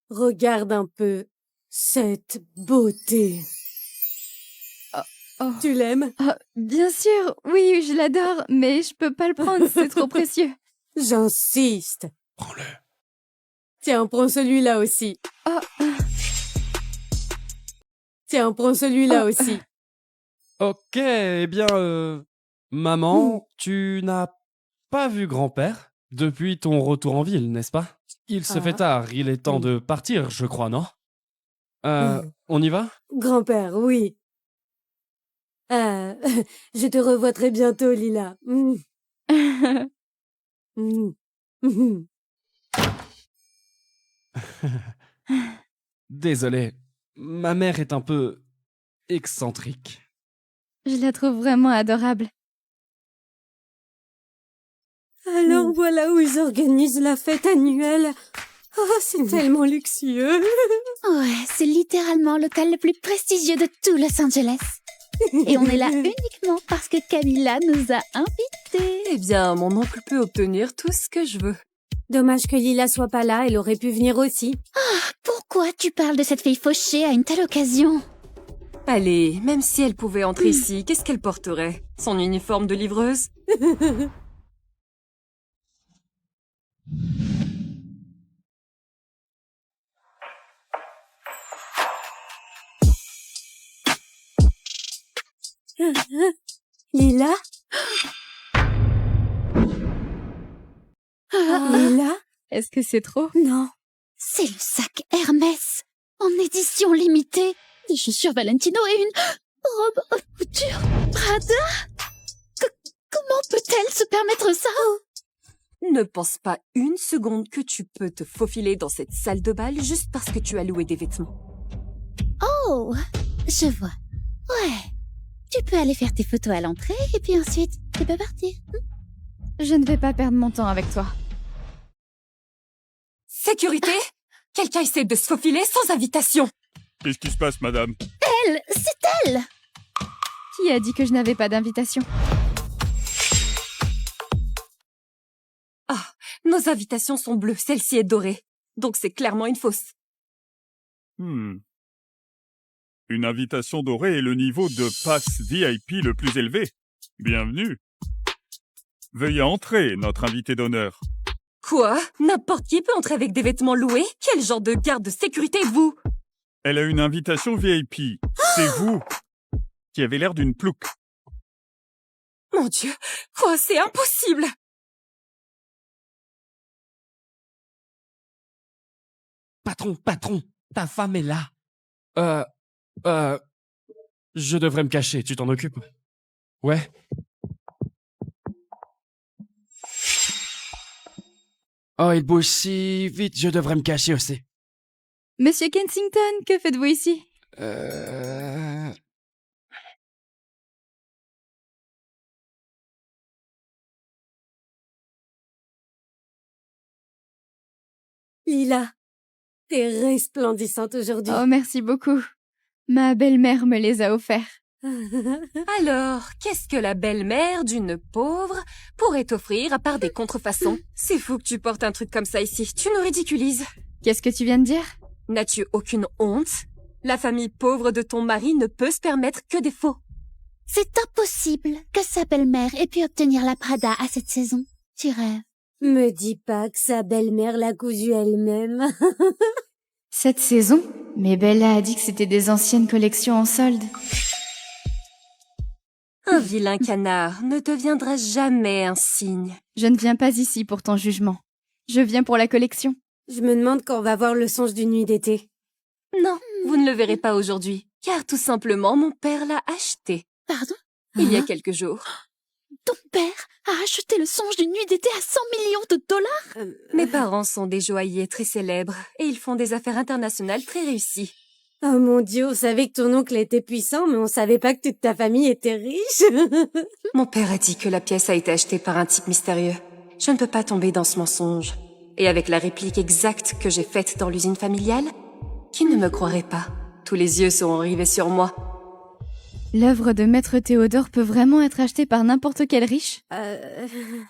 S6: Regarde un peu cette beauté.
S3: Oh.
S6: Tu l'aimes?
S3: Oh, bien sûr, oui, je l'adore, mais je peux pas le prendre, c'est trop précieux.
S6: J'insiste.
S2: Prends-le.
S6: Tiens, prends celui-là aussi.
S3: Oh.
S6: Tiens, prends celui-là aussi.
S2: Ok, eh bien, maman, tu n'as pas vu grand-père depuis ton retour en ville, n'est-ce pas? Il se fait tard, il est temps de partir, je crois, non? On y va?
S6: Grand-père, oui. Je te revois très bientôt, Lila.
S2: Désolé, ma mère est un peu excentrique.
S3: Je la trouve vraiment adorable.
S6: Alors voilà où ils organisent la fête annuelle. Oh, c'est tellement luxueux.
S5: Ouais, c'est littéralement l'hôtel le plus prestigieux de tout Los Angeles. Et on est là uniquement parce que Camilla nous a invités.
S7: Eh bien, mon oncle peut obtenir tout ce que je veux.
S6: Dommage que Lila soit pas là, elle aurait pu venir aussi.
S5: Pourquoi tu parles de cette fille fauchée à une telle occasion?
S7: Allez, même si elle pouvait entrer ici, qu'est-ce qu'elle porterait? Son uniforme de livreuse?
S6: Lila? Lila?
S3: Est-ce que c'est trop?
S6: Non.
S5: C'est le sac Hermès, en édition limitée. Des chaussures Valentino et une robe haute couture Prada. Comment peut-elle se permettre ça?
S7: Ne pense pas une seconde que tu peux te faufiler dans cette salle de bal juste parce que tu as loué des vêtements.
S5: Oh, je vois. Ouais. Tu peux aller faire tes photos à l'entrée et puis ensuite, tu peux partir.
S3: Je ne vais pas perdre mon temps avec toi.
S7: Sécurité! Quelqu'un essaie de se faufiler sans invitation!
S4: Qu'est-ce qui se passe, madame?
S5: Elle, c'est elle!
S3: Qui a dit que je n'avais pas d'invitation?
S7: Ah, nos invitations sont bleues, celle-ci est dorée. Donc c'est clairement une fausse.
S4: Une invitation dorée est le niveau de passe VIP le plus élevé. Bienvenue. Veuillez entrer, notre invité d'honneur.
S7: Quoi? N'importe qui peut entrer avec des vêtements loués? Quel genre de garde de sécurité, vous?
S4: Elle a une invitation VIP. C'est vous qui avez l'air d'une plouc.
S7: Mon Dieu, quoi? C'est impossible!
S2: Patron, ta femme est là. Je devrais me cacher, tu t'en occupes? Ouais. Oh, il bouge si vite, je devrais me cacher aussi.
S3: Monsieur Kensington, que faites-vous ici?
S6: Lila, t'es resplendissante aujourd'hui.
S3: Oh, merci beaucoup. Ma belle-mère me les a offerts.
S7: Alors, qu'est-ce que la belle-mère d'une pauvre pourrait t'offrir à part des contrefaçons? C'est fou que tu portes un truc comme ça ici, tu nous ridiculises.
S3: Qu'est-ce que tu viens de dire?
S7: N'as-tu aucune honte? La famille pauvre de ton mari ne peut se permettre que des faux.
S5: C'est impossible que sa belle-mère ait pu obtenir la Prada à cette saison. Tu rêves.
S6: Me dis pas que sa belle-mère l'a cousu elle-même.
S3: Cette saison? Mais Bella a dit que c'était des anciennes collections en solde.
S7: Un vilain canard ne deviendra jamais un cygne.
S3: Je ne viens pas ici pour ton jugement. Je viens pour la collection.
S6: Je me demande quand on va voir le songe d'une nuit d'été.
S7: Non, vous ne le verrez pas aujourd'hui, car tout simplement mon père l'a acheté.
S5: Pardon?
S7: Il y a quelques jours.
S5: Ton père a acheté le songe d'une nuit d'été à 100 millions de dollars?
S7: Mes parents sont des joailliers très célèbres et ils font des affaires internationales très réussies.
S6: Oh mon Dieu, on savait que ton oncle était puissant, mais on savait pas que toute ta famille était riche.
S7: Mon père a dit que la pièce a été achetée par un type mystérieux. Je ne peux pas tomber dans ce mensonge. Et avec la réplique exacte que j'ai faite dans l'usine familiale, qui ne me croirait pas? Tous les yeux seront rivés sur moi.
S3: L'œuvre de Maître Théodore peut vraiment être achetée par n'importe quel riche?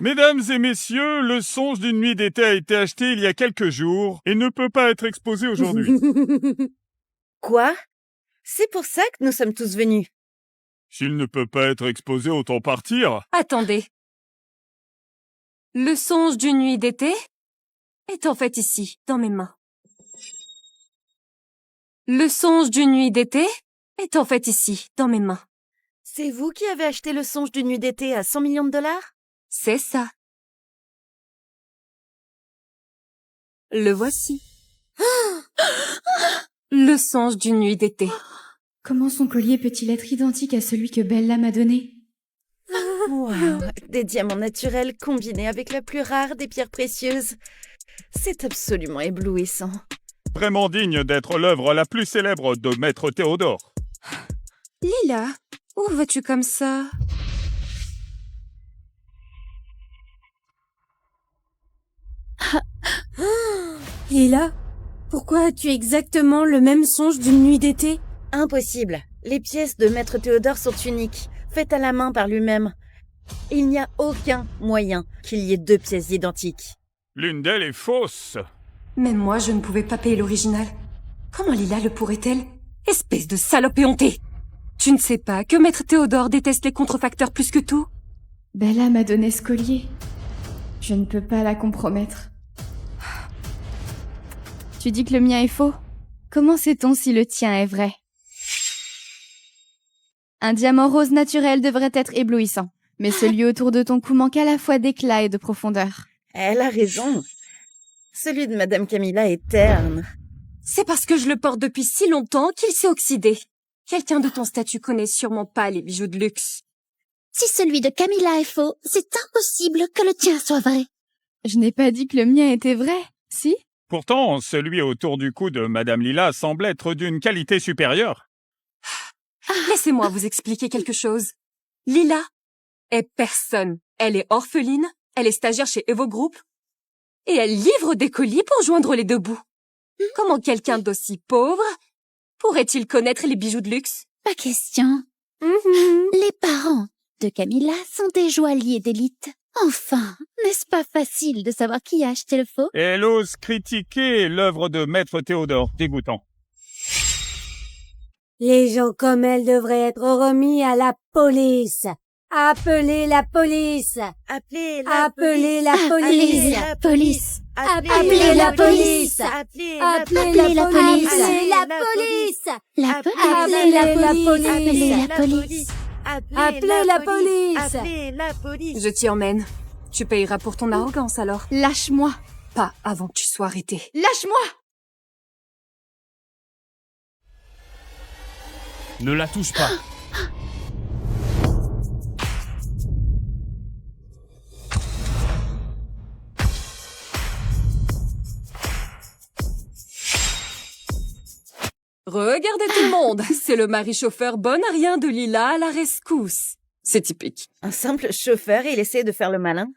S4: Mesdames et messieurs, le songe d'une nuit d'été a été acheté il y a quelques jours et ne peut pas être exposé aujourd'hui.
S9: Quoi? C'est pour ça que nous sommes tous venus.
S4: S'il ne peut pas être exposé, autant partir.
S7: Attendez. Le songe d'une nuit d'été est en fait ici, dans mes mains. Le songe d'une nuit d'été est en fait ici, dans mes mains.
S9: C'est vous qui avez acheté le songe d'une nuit d'été à 100 millions de dollars?
S7: C'est ça. Le voici. Le songe d'une nuit d'été.
S3: Comment son collier peut-il être identique à celui que Bella m'a donné?
S9: Wow, des diamants naturels combinés avec la plus rare des pierres précieuses. C'est absolument éblouissant.
S4: Vraiment digne d'être l'œuvre la plus célèbre de Maître Théodore.
S7: Lila, où vas-tu comme ça?
S6: Lila, pourquoi as-tu exactement le même songe d'une nuit d'été?
S9: Impossible. Les pièces de Maître Théodore sont uniques, faites à la main par lui-même. Il n'y a aucun moyen qu'il y ait deux pièces identiques.
S4: L'une d'elles est fausse.
S7: Même moi, je ne pouvais pas payer l'original. Comment Lila le pourrait-elle? Espèce de salope éhontée! Tu ne sais pas que Maître Théodore déteste les contrefacteurs plus que tout?
S3: Bella m'a donné ce collier. Je ne peux pas la compromettre. Tu dis que le mien est faux? Comment sait-on si le tien est vrai? Un diamant rose naturel devrait être éblouissant, mais celui autour de ton cou manque à la fois d'éclat et de profondeur.
S9: Elle a raison. Celui de Madame Camilla est terne.
S7: C'est parce que je le porte depuis si longtemps qu'il s'est oxydé. Quelqu'un de ton statut connaît sûrement pas les bijoux de luxe.
S5: Si celui de Camilla est faux, c'est impossible que le tien soit vrai.
S3: Je n'ai pas dit que le mien était vrai, si?
S4: Pourtant, celui autour du cou de Madame Lila semble être d'une qualité supérieure.
S7: Laissez-moi vous expliquer quelque chose. Lila est personne. Elle est orpheline, elle est stagiaire chez Evo Group, et elle livre des colis pour joindre les deux bouts. Comment quelqu'un d'aussi pauvre Pourrait-il connaître les bijoux de luxe?
S5: Pas question. Les parents de Camilla sont des joailliers d'élite. Enfin, n'est-ce pas facile de savoir qui a acheté le faux?
S4: Et elle ose critiquer l'œuvre de Maître Théodore. Dégoûtant.
S6: Les gens comme elle devraient être remis à la police. Appelez la police.
S9: Appelez la
S6: Appelez la
S5: Appelez
S6: police.
S5: la police.
S6: Appelez la police.
S9: Appelez
S6: Appelez la police. Appelez la police.
S5: La
S6: Appelez la police.
S5: Appelez la police.
S6: Appelez la police.
S9: Appelez la police.
S7: Je t'y emmène. Tu payeras pour ton arrogance alors.
S3: Lâche-moi.
S7: Pas avant que tu sois arrêté.
S3: Lâche-moi.
S2: Ne la touche pas.
S7: Regardez tout le monde. C'est le mari chauffeur bon à rien de Lila à la rescousse. C'est typique.
S9: Un simple chauffeur et il essaie de faire le malin.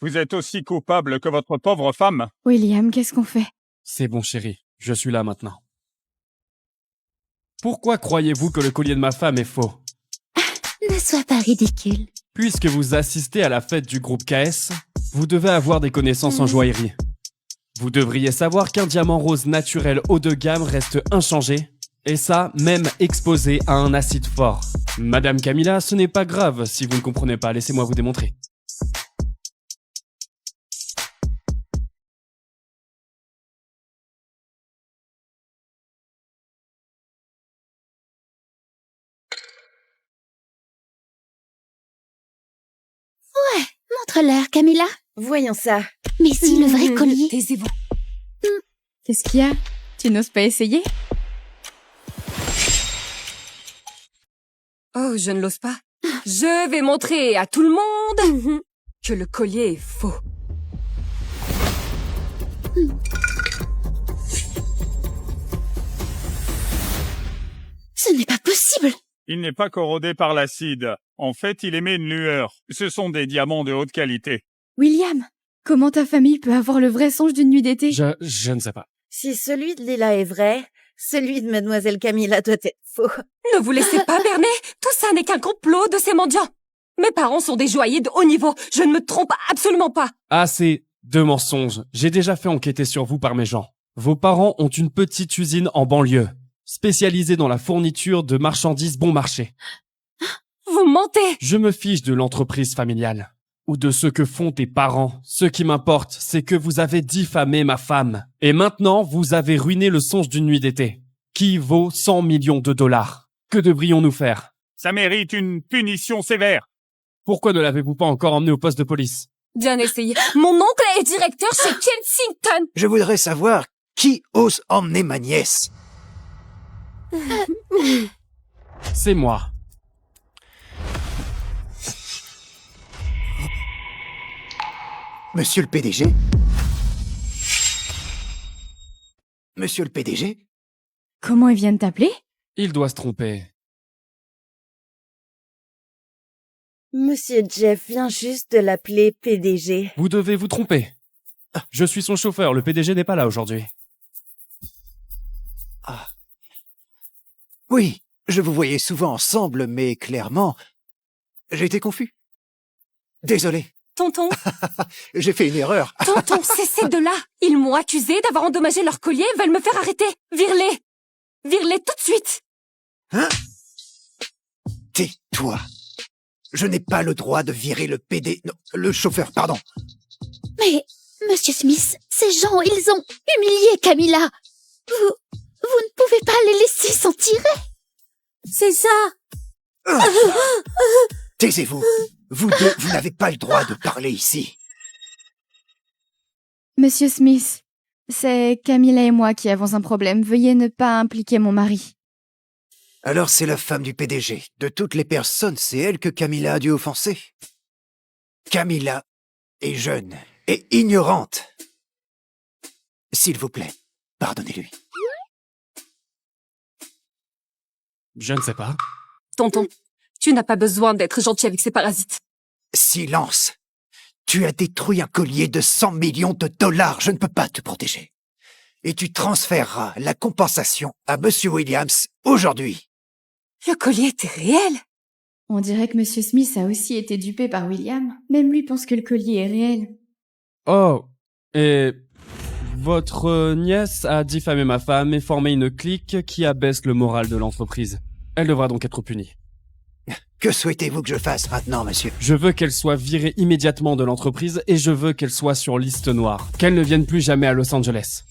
S4: Vous êtes aussi coupable que votre pauvre femme.
S3: William, qu'est-ce qu'on fait?
S2: C'est bon, chérie. Je suis là maintenant. Pourquoi croyez-vous que le collier de ma femme est faux?
S5: Ne sois pas ridicule.
S2: Puisque vous assistez à la fête du groupe KS, vous devez avoir des connaissances en joaillerie. Vous devriez savoir qu'un diamant rose naturel haut de gamme reste inchangé, et ça, même exposé à un acide fort. Madame Camilla, ce n'est pas grave si vous ne comprenez pas, laissez-moi vous démontrer.
S5: Montre-leur, Camilla.
S9: Voyons ça.
S5: Mais si le vrai collier...
S7: Taisez-vous.
S3: Qu'est-ce qu'il y a? Tu n'oses pas essayer?
S7: Oh, je ne l'ose pas. Je vais montrer à tout le monde que le collier est faux.
S5: Ce n'est pas possible.
S4: Il n'est pas corrodé par l'acide. En fait, il émet une lueur. Ce sont des diamants de haute qualité.
S3: William, comment ta famille peut avoir le vrai songe d'une nuit d'été?
S2: Je ne sais pas.
S9: Si celui de Lila est vrai, celui de Mademoiselle Camilla doit être faux.
S7: Ne vous laissez pas berner. Tout ça n'est qu'un complot de ces mendiants. Mes parents sont des joailliers de haut niveau. Je ne me trompe absolument pas.
S2: Assez de mensonges. J'ai déjà fait enquêter sur vous par mes gens. Vos parents ont une petite usine en banlieue, spécialisée dans la fourniture de marchandises bon marché.
S7: Vous mentez.
S2: Je me fiche de l'entreprise familiale, ou de ce que font tes parents. Ce qui m'importe, c'est que vous avez diffamé ma femme. Et maintenant, vous avez ruiné le songe d'une nuit d'été, qui vaut 100 millions de dollars. Que devrions-nous faire?
S4: Ça mérite une punition sévère.
S2: Pourquoi ne l'avez-vous pas encore emmené au poste de police?
S7: Bien essayé. Mon oncle est directeur chez Kensington.
S8: Je voudrais savoir qui ose emmener ma nièce.
S2: C'est moi.
S8: Monsieur le PDG? Monsieur le PDG?
S3: Comment ils viennent t'appeler?
S2: Il doit se tromper.
S9: Monsieur Jeff vient juste de l'appeler PDG.
S2: Vous devez vous tromper. Je suis son chauffeur, le PDG n'est pas là aujourd'hui.
S8: Ah. Oui, je vous voyais souvent ensemble, mais clairement, j'ai été confus. Désolé,
S7: Tonton,
S8: j'ai fait une erreur.
S7: tonton, cessez de là. Ils m'ont accusé d'avoir endommagé leur collier et veulent me faire arrêter. Vire-les. Vire-les tout de suite.
S8: Hein? Tais-toi. Je n'ai pas le droit de virer le non, le chauffeur, pardon.
S5: Mais, Monsieur Smith, ces gens, ils ont humilié Camilla. Vous ne pouvez pas les laisser s'en tirer.
S6: C'est ça.
S8: Taisez-vous. Vous deux, vous n'avez pas le droit de parler ici.
S3: Monsieur Smith, c'est Camilla et moi qui avons un problème. Veuillez ne pas impliquer mon mari.
S8: Alors c'est la femme du PDG. De toutes les personnes, c'est elle que Camilla a dû offenser. Camilla est jeune et ignorante. S'il vous plaît, pardonnez-lui.
S2: Je ne sais pas.
S7: Tonton, tu n'as pas besoin d'être gentil avec ces parasites.
S8: Silence. Tu as détruit un collier de 100 millions de dollars. Je ne peux pas te protéger. et tu transféreras la compensation à Monsieur Williams aujourd'hui.
S7: Le collier était réel.
S3: On dirait que Monsieur Smith a aussi été dupé par William. Même lui pense que le collier est réel.
S2: Oh, et votre nièce a diffamé ma femme et formé une clique qui abaisse le moral de l'entreprise. Elle devra donc être punie.
S8: Que souhaitez-vous que je fasse maintenant, monsieur?
S2: Je veux qu'elle soit virée immédiatement de l'entreprise et je veux qu'elle soit sur liste noire. Qu'elle ne vienne plus jamais à Los Angeles.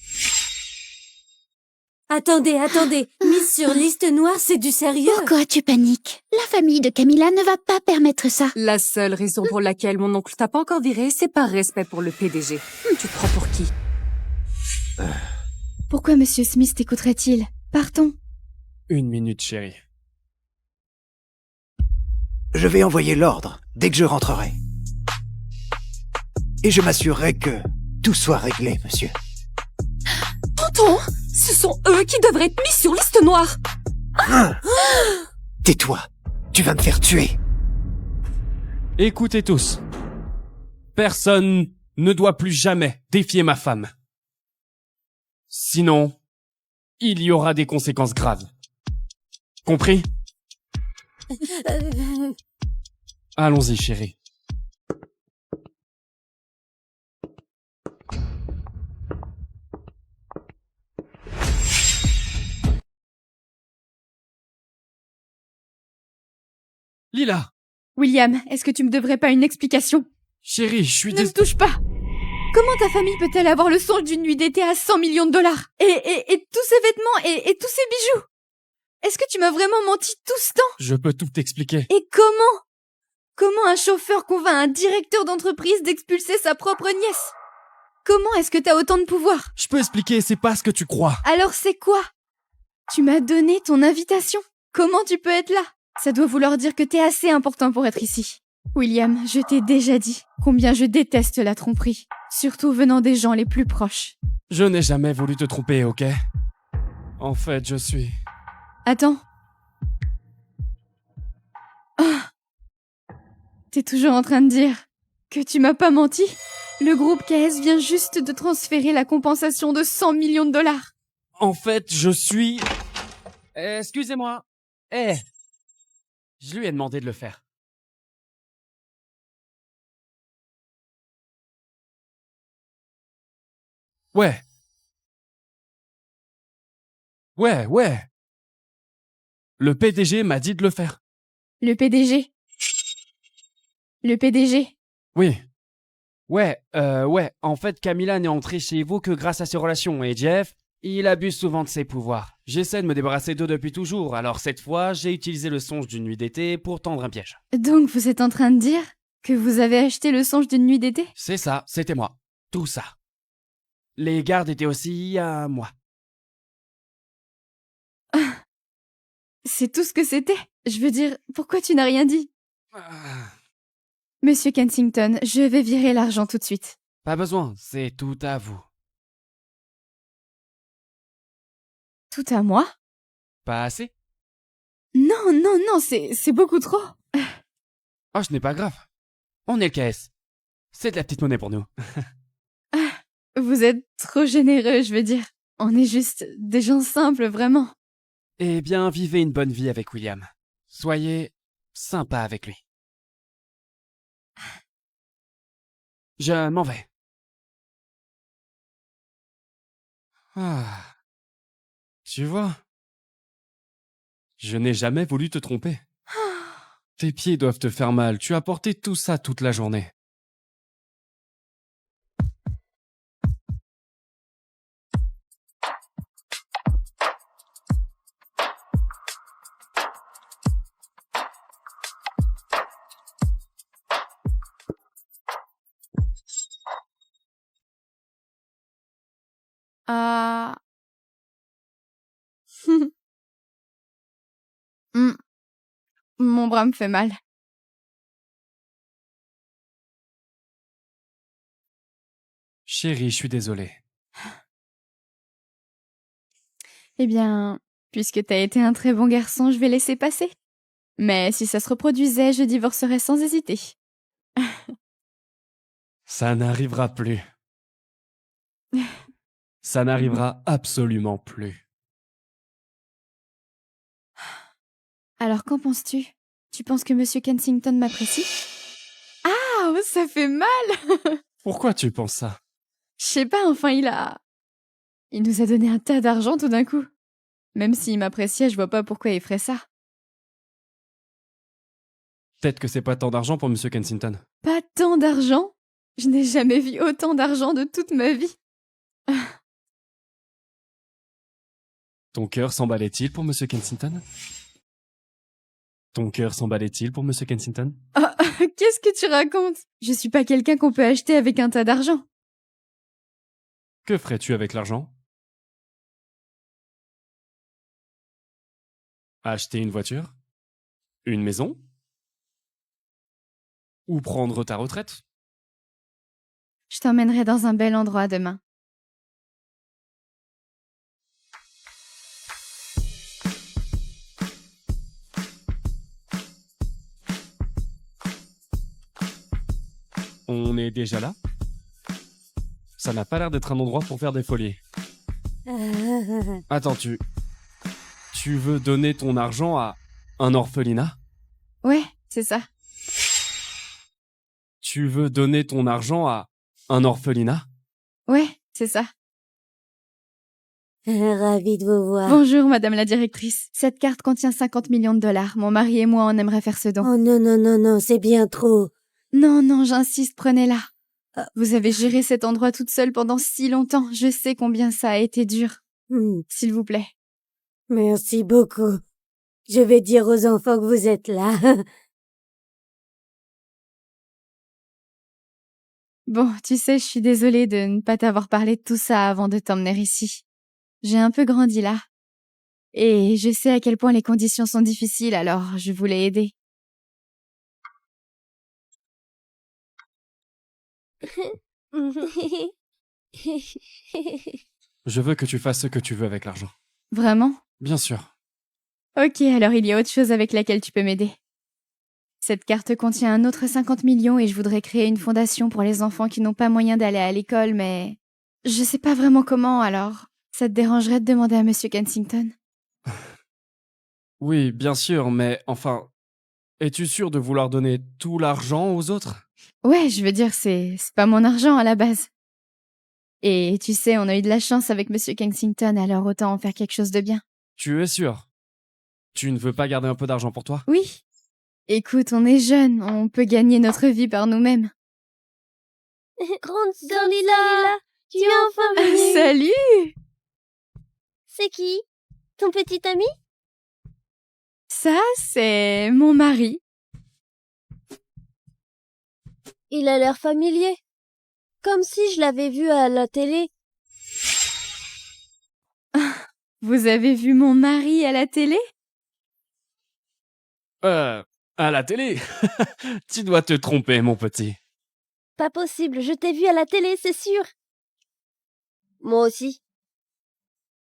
S6: Attendez. Mise sur liste noire, c'est du sérieux.
S5: Pourquoi tu paniques? La famille de Camilla ne va pas permettre ça.
S7: La seule raison pour laquelle mon oncle t'a pas encore viré, c'est par respect pour le PDG. Tu te prends pour qui?
S3: Pourquoi Monsieur Smith t'écouterait-il? Partons.
S2: 1 minute, chérie.
S8: Je vais envoyer l'ordre dès que je rentrerai. Et je m'assurerai que tout soit réglé, monsieur.
S7: Tonton, ce sont eux qui devraient être mis sur liste noire.
S8: Tais-toi, tu vas me faire tuer.
S2: Écoutez tous. Personne ne doit plus jamais défier ma femme. Sinon, il y aura des conséquences graves. Compris? Allons-y, chérie. Lila!
S3: William, est-ce que tu me devrais pas une explication?
S2: Chérie, je suis
S3: Ne me touche pas! Comment ta famille peut-elle avoir le songe d'une nuit d'été à 100 millions de dollars? Et tous ces vêtements et tous ces bijoux? Est-ce que tu m'as vraiment menti tout ce temps?
S2: Je peux tout t'expliquer.
S3: Et comment? Comment un chauffeur convainc un directeur d'entreprise d'expulser sa propre nièce? Comment est-ce que t'as autant de pouvoir?
S2: Je peux expliquer, c'est pas ce que tu crois.
S3: Alors c'est quoi? Tu m'as donné ton invitation. Comment tu peux être là? Ça doit vouloir dire que t'es assez important pour être ici. William, je t'ai déjà dit combien je déteste la tromperie, surtout venant des gens les plus proches.
S2: Je n'ai jamais voulu te tromper, ok? En fait, je suis...
S3: Attends. Ah. T'es toujours en train de dire que tu m'as pas menti? Le groupe KS vient juste de transférer la compensation de 100 millions de dollars.
S2: En fait, je suis... Excusez-moi. Je lui ai demandé de le faire. Ouais. Le PDG m'a dit de le faire.
S3: Le PDG. Le PDG.
S2: Oui. Ouais. En fait, Camilla n'est entrée chez vous que grâce à ses relations. Et Jeff, il abuse souvent de ses pouvoirs. J'essaie de me débarrasser d'eux depuis toujours, alors cette fois, j'ai utilisé le songe d'une nuit d'été pour tendre un piège.
S3: Donc vous êtes en train de dire que vous avez acheté le songe d'une nuit d'été?
S2: C'est ça, c'était moi. Tout ça. Les gardes étaient aussi à moi.
S3: C'est tout ce que c'était? Je veux dire, pourquoi tu n'as rien dit? Monsieur Kensington, je vais virer l'argent tout de suite.
S2: Pas besoin, c'est tout à vous.
S3: Tout à moi?
S2: Pas assez?
S3: Non, c'est beaucoup trop.
S2: Oh, ce n'est pas grave. On est le KS. C'est de la petite monnaie pour nous.
S3: Vous êtes trop généreux, je veux dire. On est juste des gens simples, vraiment.
S2: Eh bien, vivez une bonne vie avec William. Soyez sympa avec lui. Je m'en vais. Ah. Tu vois? Je n'ai jamais voulu te tromper. Tes pieds doivent te faire mal. Tu as porté tout ça toute la journée.
S3: Ah. Mon bras me fait mal.
S2: Chérie, je suis désolé.
S3: Eh bien, puisque t'as été un très bon garçon, je vais laisser passer. Mais si ça se reproduisait, je divorcerais sans hésiter.
S2: Ça n'arrivera plus. Ça n'arrivera absolument plus.
S3: Alors qu'en penses-tu? Tu penses que Monsieur Kensington m'apprécie? Ah, ça fait mal!
S2: Pourquoi tu penses ça?
S3: Je sais pas, enfin il nous a donné un tas d'argent tout d'un coup. Même s'il m'appréciait, je vois pas pourquoi il ferait ça.
S2: Peut-être que c'est pas tant d'argent pour Monsieur Kensington.
S3: Pas tant d'argent? Je n'ai jamais vu autant d'argent de toute ma vie.
S2: Ton cœur s'emballait-il pour Monsieur Kensington? Ton cœur s'emballait-il pour Monsieur Kensington?
S3: Ah, qu'est-ce que tu racontes? Je suis pas quelqu'un qu'on peut acheter avec un tas d'argent.
S2: Que ferais-tu avec l'argent? Acheter une voiture? Une maison? Ou prendre ta retraite?
S3: Je t'emmènerai dans un bel endroit demain.
S2: On est déjà là? Ça n'a pas l'air d'être un endroit pour faire des folies. Attends, tu veux donner ton argent à un orphelinat?
S3: Ouais, c'est ça.
S2: Tu veux donner ton argent à un orphelinat?
S3: Ouais, c'est ça.
S6: Ravi de vous voir.
S3: Bonjour, madame la directrice. Cette carte contient 50 millions de dollars. Mon mari et moi, on aimerait faire ce don.
S6: Oh non, non, non, non, c'est bien trop.
S3: Non, non, j'insiste, prenez-la. Vous avez géré cet endroit toute seule pendant si longtemps. Je sais combien ça a été dur. S'il vous plaît.
S6: Merci beaucoup. Je vais dire aux enfants que vous êtes là.
S3: Bon, tu sais, je suis désolée de ne pas t'avoir parlé de tout ça avant de t'emmener ici. J'ai un peu grandi là. Et je sais à quel point les conditions sont difficiles, alors je voulais aider.
S2: Je veux que tu fasses ce que tu veux avec l'argent.
S3: Vraiment?
S2: Bien sûr.
S3: Ok, alors il y a autre chose avec laquelle tu peux m'aider. Cette carte contient un autre 50 millions et je voudrais créer une fondation pour les enfants qui n'ont pas moyen d'aller à l'école, mais je sais pas vraiment comment, alors ça te dérangerait de demander à Monsieur Kensington?
S2: Oui, bien sûr, mais enfin, es-tu sûr de vouloir donner tout l'argent aux autres?
S3: Ouais, je veux dire, c'est pas mon argent à la base. Et tu sais, on a eu de la chance avec Monsieur Kensington, alors autant en faire quelque chose de bien.
S2: Tu es sûr? Tu ne veux pas garder un peu d'argent pour toi?
S3: Oui. Écoute, on est jeunes, on peut gagner notre vie par nous-mêmes.
S10: Grande sœur Lila, tu es enfin venue.
S3: Salut!
S10: C'est qui? Ton petit ami?
S3: Ça, c'est mon mari.
S10: Il a l'air familier. Comme si je l'avais vu à la télé.
S3: Vous avez vu mon mari à la télé?
S2: À la télé? Tu dois te tromper, mon petit.
S10: Pas possible, je t'ai vu à la télé, c'est sûr. Moi aussi.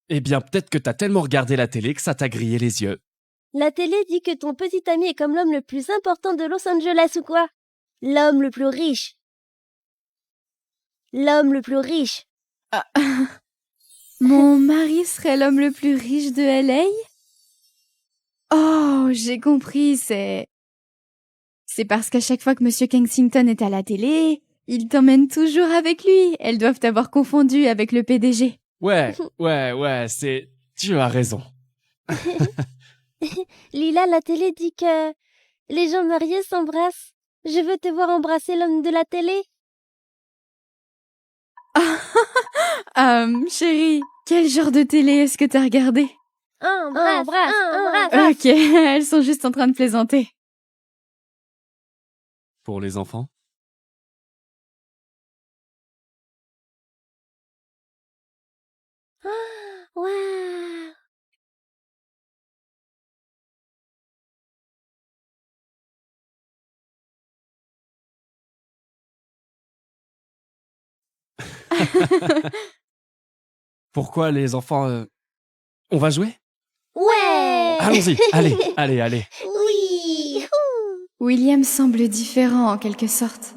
S2: Eh bien, peut-être que t'as tellement regardé la télé que ça t'a grillé les yeux.
S10: La télé dit que ton petit ami est comme l'homme le plus important de Los Angeles ou quoi? L'homme le plus riche. L'homme le plus riche.
S3: Ah. Mon mari serait l'homme le plus riche de LA? Oh, j'ai compris, c'est parce qu'à chaque fois que Monsieur Kensington est à la télé, il t'emmène toujours avec lui. Elles doivent t'avoir confondu avec le PDG.
S2: Ouais, tu as raison.
S10: Lila, la télé dit que les gens mariés s'embrassent. Je veux te voir embrasser l'homme de la télé.
S3: Chérie, quel genre de télé est-ce que t'as regardé?
S10: Embrasse.
S3: Ok, elles sont juste en train de plaisanter.
S2: Pour les enfants?
S10: Waouh.
S2: Pourquoi les enfants... On va jouer?
S10: Ouais.
S2: Allons-y, allez.
S10: Oui.
S3: William semble différent en quelque sorte.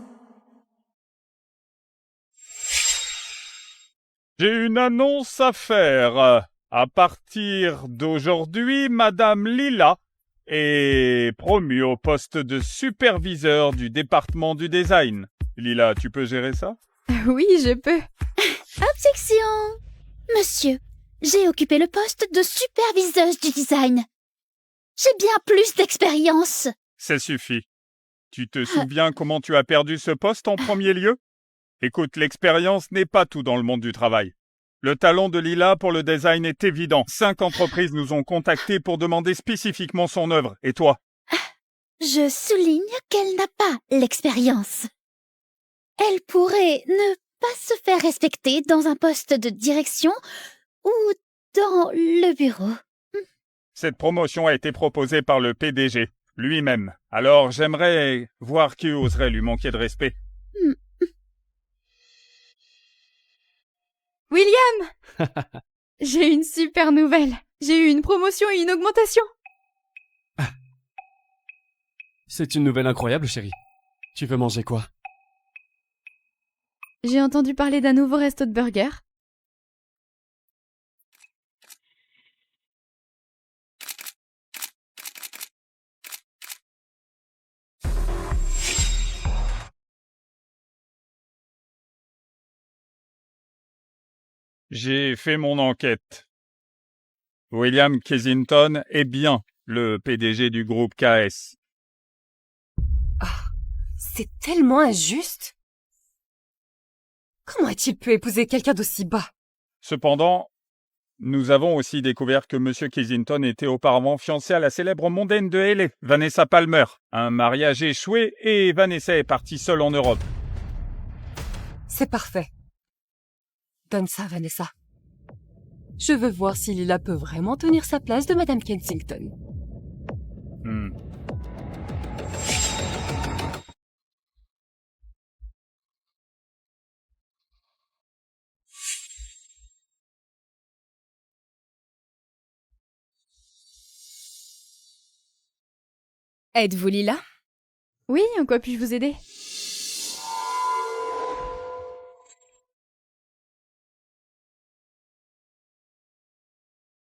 S4: J'ai une annonce à faire. À partir d'aujourd'hui, Madame Lila est promue au poste de superviseur du département du design. Lila, tu peux gérer ça?
S3: Oui, je peux.
S5: Objection! Monsieur, j'ai occupé le poste de superviseuse du design. J'ai bien plus d'expérience.
S4: Ça suffit. Tu te souviens comment tu as perdu ce poste en premier lieu? Écoute, l'expérience n'est pas tout dans le monde du travail. Le talent de Lila pour le design est évident. 5 entreprises nous ont contactés pour demander spécifiquement son œuvre. Et toi?
S5: Je souligne qu'elle n'a pas l'expérience. Elle pourrait ne pas se faire respecter dans un poste de direction ou dans le bureau.
S4: Cette promotion a été proposée par le PDG lui-même. Alors j'aimerais voir qui oserait lui manquer de respect.
S3: William! J'ai une super nouvelle. J'ai eu une promotion et une augmentation.
S2: C'est une nouvelle incroyable, chérie. Tu veux manger quoi?
S3: J'ai entendu parler d'un nouveau resto de burgers.
S4: J'ai fait mon enquête. William Kensington est bien le PDG du groupe KS.
S7: C'est tellement injuste. Comment a-t-il pu épouser quelqu'un d'aussi bas?
S4: Cependant, nous avons aussi découvert que M. Kensington était auparavant fiancé à la célèbre mondaine de LA, Vanessa Palmer. Un mariage échoué et Vanessa est partie seule en Europe.
S7: C'est parfait. Donne ça, Vanessa. Je veux voir si Lila peut vraiment tenir sa place de Madame Kensington. Êtes-vous Lila?
S3: Oui, en quoi puis-je vous aider?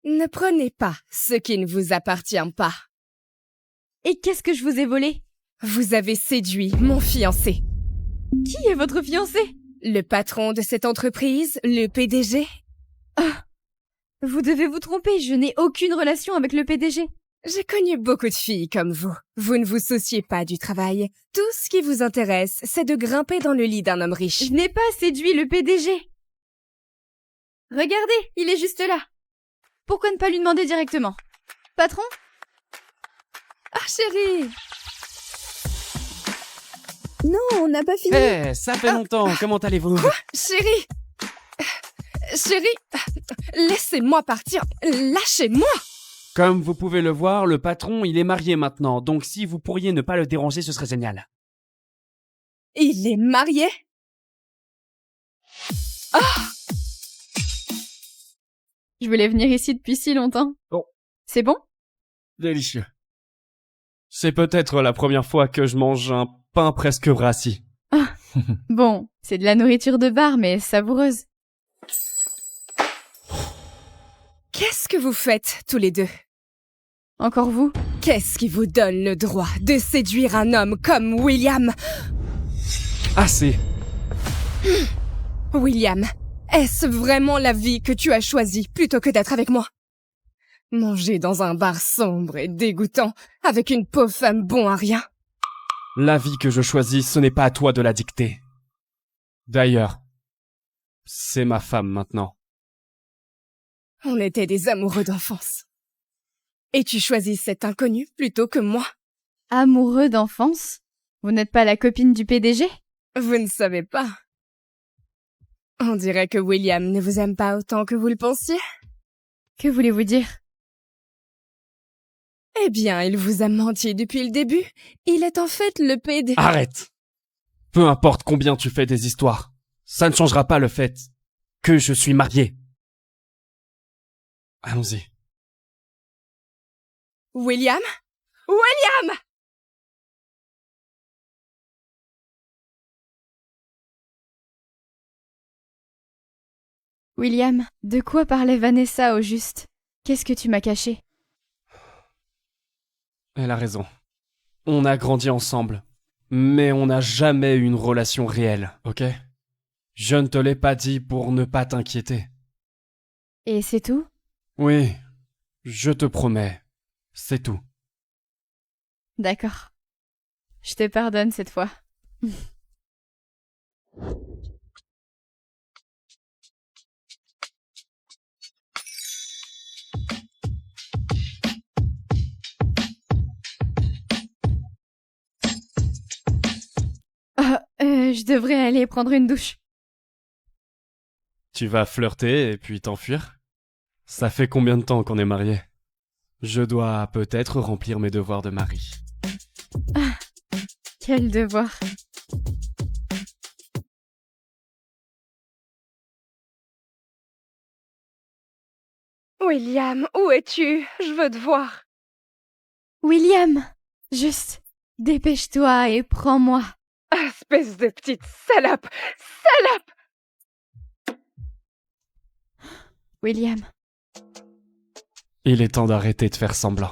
S7: Ne prenez pas ce qui ne vous appartient pas.
S3: Et qu'est-ce que je vous ai volé?
S7: Vous avez séduit mon fiancé.
S3: Qui est votre fiancé?
S7: Le patron de cette entreprise, le PDG.
S3: Vous devez vous tromper, je n'ai aucune relation avec le PDG.
S7: J'ai connu beaucoup de filles comme vous. Vous ne vous souciez pas du travail. Tout ce qui vous intéresse, c'est de grimper dans le lit d'un homme riche.
S3: Je n'ai pas séduit le PDG. Regardez, il est juste là. Pourquoi ne pas lui demander directement? Patron?
S7: Ah, chérie!
S9: Non, on n'a pas fini.
S2: Eh, ça fait longtemps, comment allez-vous?
S7: Quoi? Chérie! Chérie! Laissez-moi partir! Lâchez-moi!
S2: Comme vous pouvez le voir, le patron, il est marié maintenant, donc si vous pourriez ne pas le déranger, ce serait génial.
S7: Il est marié?
S3: Je voulais venir ici depuis si longtemps.
S2: Bon.
S3: C'est bon?
S2: Délicieux. C'est peut-être la première fois que je mange un pain presque rassis.
S3: Bon, c'est de la nourriture de bar, mais savoureuse.
S7: Qu'est-ce que vous faites, tous les deux?
S3: Encore vous?
S7: Qu'est-ce qui vous donne le droit de séduire un homme comme William?
S2: Assez.
S7: William, est-ce vraiment la vie que tu as choisie plutôt que d'être avec moi? Manger dans un bar sombre et dégoûtant avec une pauvre femme bon à rien?
S2: La vie que je choisis, ce n'est pas à toi de la dicter. D'ailleurs, c'est ma femme maintenant.
S7: On était des amoureux d'enfance. Et tu choisis cet inconnu plutôt que moi?
S3: Amoureux d'enfance? Vous n'êtes pas la copine du PDG?
S7: Vous ne savez pas. On dirait que William ne vous aime pas autant que vous le pensiez.
S3: Que voulez-vous dire?
S7: Eh bien, il vous a menti depuis le début. Il est en fait le PDG.
S2: Arrête! Peu importe combien tu fais des histoires, ça ne changera pas le fait que je suis marié. Allons-y.
S7: William? William!
S3: William, de quoi parlait Vanessa au juste? Qu'est-ce que tu m'as caché?
S2: Elle a raison. On a grandi ensemble, mais on n'a jamais eu une relation réelle, ok? Je ne te l'ai pas dit pour ne pas t'inquiéter.
S3: Et c'est tout?
S2: Oui, je te promets, c'est tout.
S3: D'accord. Je te pardonne cette fois. Je devrais aller prendre une douche.
S2: Tu vas flirter et puis t'enfuir? Ça fait combien de temps qu'on est mariés? Je dois peut-être remplir mes devoirs de mari.
S3: Ah, quel devoir.
S11: William, où es-tu? Je veux te voir.
S3: William, juste, dépêche-toi et prends-moi.
S11: Espèce de petite salope! Salope!
S3: William.
S2: Il est temps d'arrêter de faire semblant.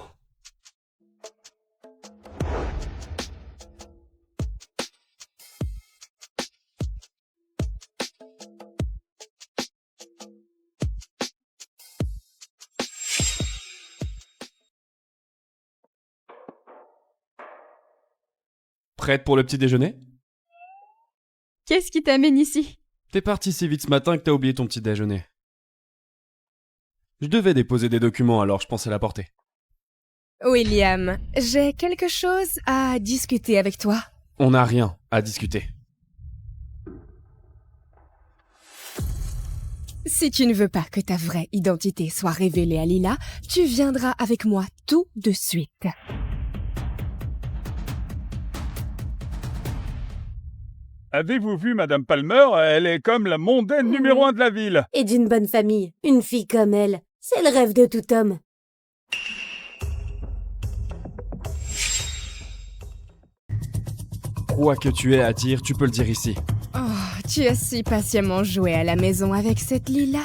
S2: Prête pour le petit déjeuner?
S3: Qu'est-ce qui t'amène ici?
S2: T'es parti si vite ce matin que t'as oublié ton petit déjeuner. Je devais déposer des documents, alors je pensais l'apporter.
S11: William, j'ai quelque chose à discuter avec toi.
S2: On n'a rien à discuter.
S11: Si tu ne veux pas que ta vraie identité soit révélée à Lila, tu viendras avec moi tout de suite.
S4: Avez-vous vu Madame Palmer? Elle est comme la mondaine numéro 1 de la ville.
S6: Et d'une bonne famille, une fille comme elle, c'est le rêve de tout homme.
S2: Quoi que tu aies à dire, tu peux le dire ici.
S11: Oh, tu as si patiemment joué à la maison avec cette Lila.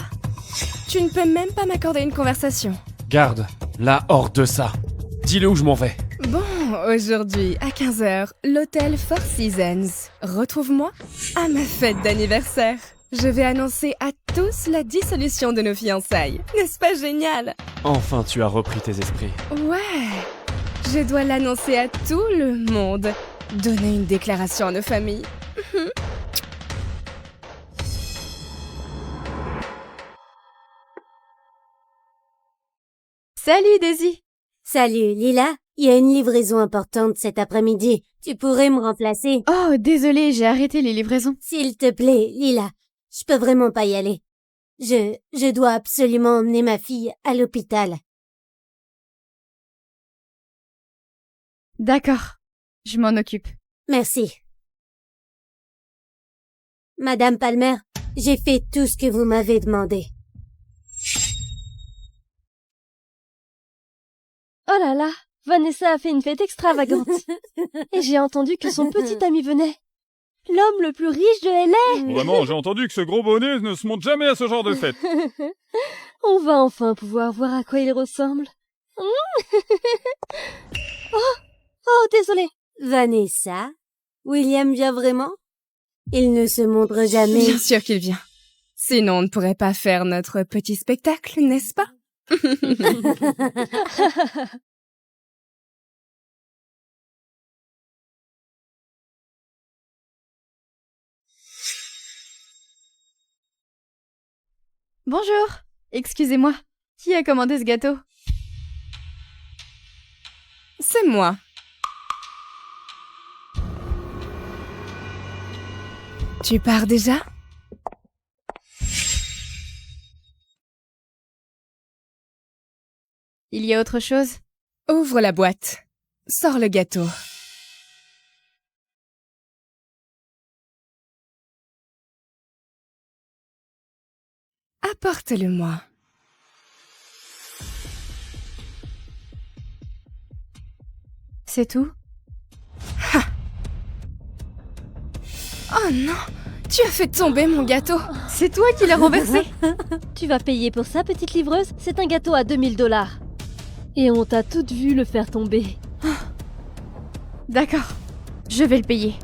S11: Tu ne peux même pas m'accorder une conversation.
S2: Garde, là hors de ça. Dis-le où je m'en vais.
S11: Bon, aujourd'hui, à 15h, l'hôtel Four Seasons. Retrouve-moi à ma fête d'anniversaire. Je vais annoncer à tous la dissolution de nos fiançailles. N'est-ce pas génial?
S2: Enfin, tu as repris tes esprits.
S11: Ouais, je dois l'annoncer à tout le monde. Donner une déclaration à nos familles.
S3: Salut Daisy.
S6: Salut, Lila. Il y a une livraison importante cet après-midi. Tu pourrais me remplacer?
S3: Oh, désolée, j'ai arrêté les livraisons.
S6: S'il te plaît, Lila. Je peux vraiment pas y aller. Je dois absolument emmener ma fille à l'hôpital.
S3: D'accord, je m'en occupe.
S6: Merci. Madame Palmer, j'ai fait tout ce que vous m'avez demandé.
S10: Oh là là, Vanessa a fait une fête extravagante. Et j'ai entendu que son petit ami venait. L'homme le plus riche de LA.
S4: Vraiment, j'ai entendu que ce gros bonnet ne se monte jamais à ce genre de fête.
S10: On va enfin pouvoir voir à quoi il ressemble. Oh, désolé.
S6: Vanessa? William vient vraiment? Il ne se montre jamais.
S11: Bien sûr qu'il vient. Sinon, on ne pourrait pas faire notre petit spectacle, n'est-ce pas?
S3: Bonjour. Excusez-moi. Qui a commandé ce gâteau?
S11: C'est moi. Tu pars déjà?
S3: Il y a autre chose?
S11: Ouvre la boîte. Sors le gâteau. Apporte-le-moi.
S3: C'est tout?
S11: Oh non! Tu as fait tomber mon gâteau.
S3: C'est toi qui l'as renversé.
S10: Tu vas payer pour ça, petite livreuse? C'est un gâteau à 2000 $. Et on t'a toutes vu le faire tomber.
S3: D'accord, je vais le payer.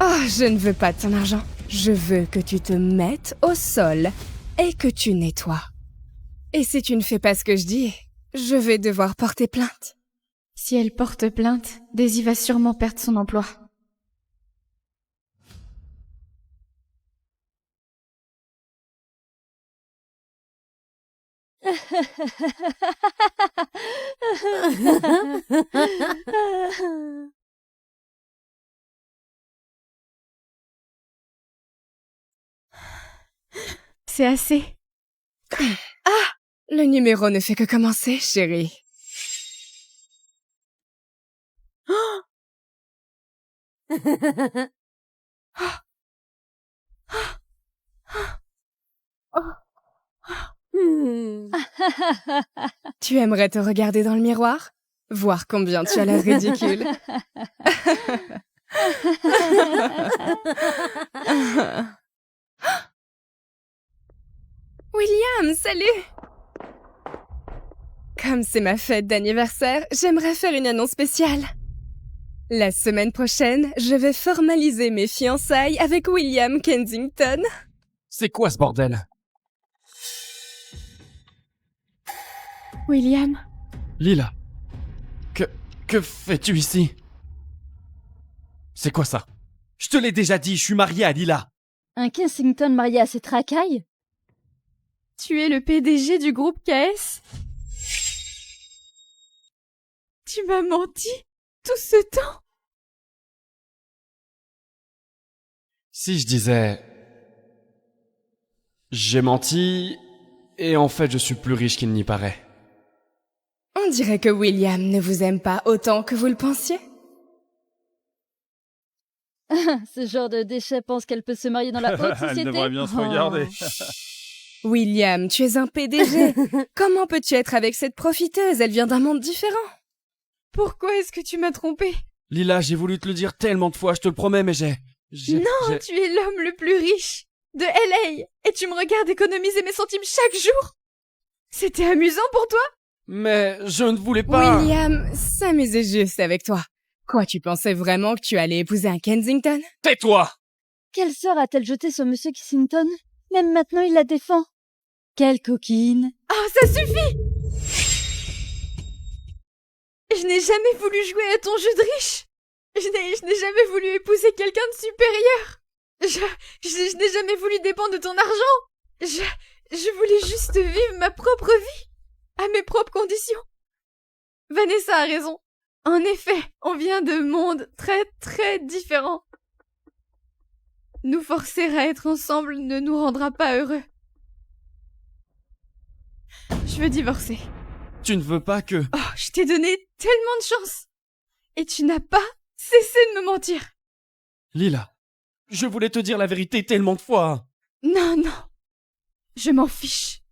S11: Oh, je ne veux pas de ton argent. Je veux que tu te mettes au sol et que tu nettoies. Et si tu ne fais pas ce que je dis, je vais devoir porter plainte.
S3: Si elle porte plainte, Daisy va sûrement perdre son emploi. C'est assez.
S11: Le numéro ne fait que commencer, chérie. Tu aimerais te regarder dans le miroir? Voir combien tu as l'air ridicule. William, salut! Comme c'est ma fête d'anniversaire, j'aimerais faire une annonce spéciale. La semaine prochaine, je vais formaliser mes fiançailles avec William Kensington.
S2: C'est quoi ce bordel?
S3: William,
S2: Lila, que fais-tu ici? C'est quoi ça? Je te l'ai déjà dit, je suis marié à Lila.
S10: Un Kensington marié à ses tracailles?
S3: tu es le PDG du groupe KS? Tu m'as menti tout ce temps?
S2: Si je disais... J'ai menti, et en fait je suis plus riche qu'il n'y paraît.
S11: On dirait que William ne vous aime pas autant que vous le pensiez.
S10: Ce genre de déchet pense qu'elle peut se marier dans la haute société.
S4: Elle devrait bien se regarder.
S11: William, tu es un PDG. Comment peux-tu être avec cette profiteuse? Elle vient d'un monde différent.
S3: Pourquoi est-ce que tu m'as trompé?
S2: Lila, j'ai voulu te le dire tellement de fois, je te le promets, mais j'ai...
S3: Non, tu es l'homme le plus riche de LA et tu me regardes économiser mes centimes chaque jour. C'était amusant pour toi?
S2: Mais je ne voulais pas...
S11: William s'amusait juste avec toi. Quoi, tu pensais vraiment que tu allais épouser un Kensington?
S2: Tais-toi!
S10: Quelle sort a-t-elle jeté sur Monsieur Kensington? Même maintenant, il la défend. Quelle coquine!
S3: Oh, ça suffit! Je n'ai jamais voulu jouer à ton jeu de riche. Je n'ai jamais voulu épouser quelqu'un de supérieur. Je n'ai jamais voulu dépendre de ton argent. Je voulais juste vivre ma propre vie, à mes propres conditions. Vanessa a raison. En effet, on vient de mondes très très différents. Nous forcer à être ensemble ne nous rendra pas heureux. Je veux divorcer.
S2: Tu ne veux pas que...
S3: Oh, je t'ai donné tellement de chance. Et tu n'as pas cessé de me mentir.
S2: Lila, je voulais te dire la vérité tellement de fois.
S3: Non, non. Je m'en fiche.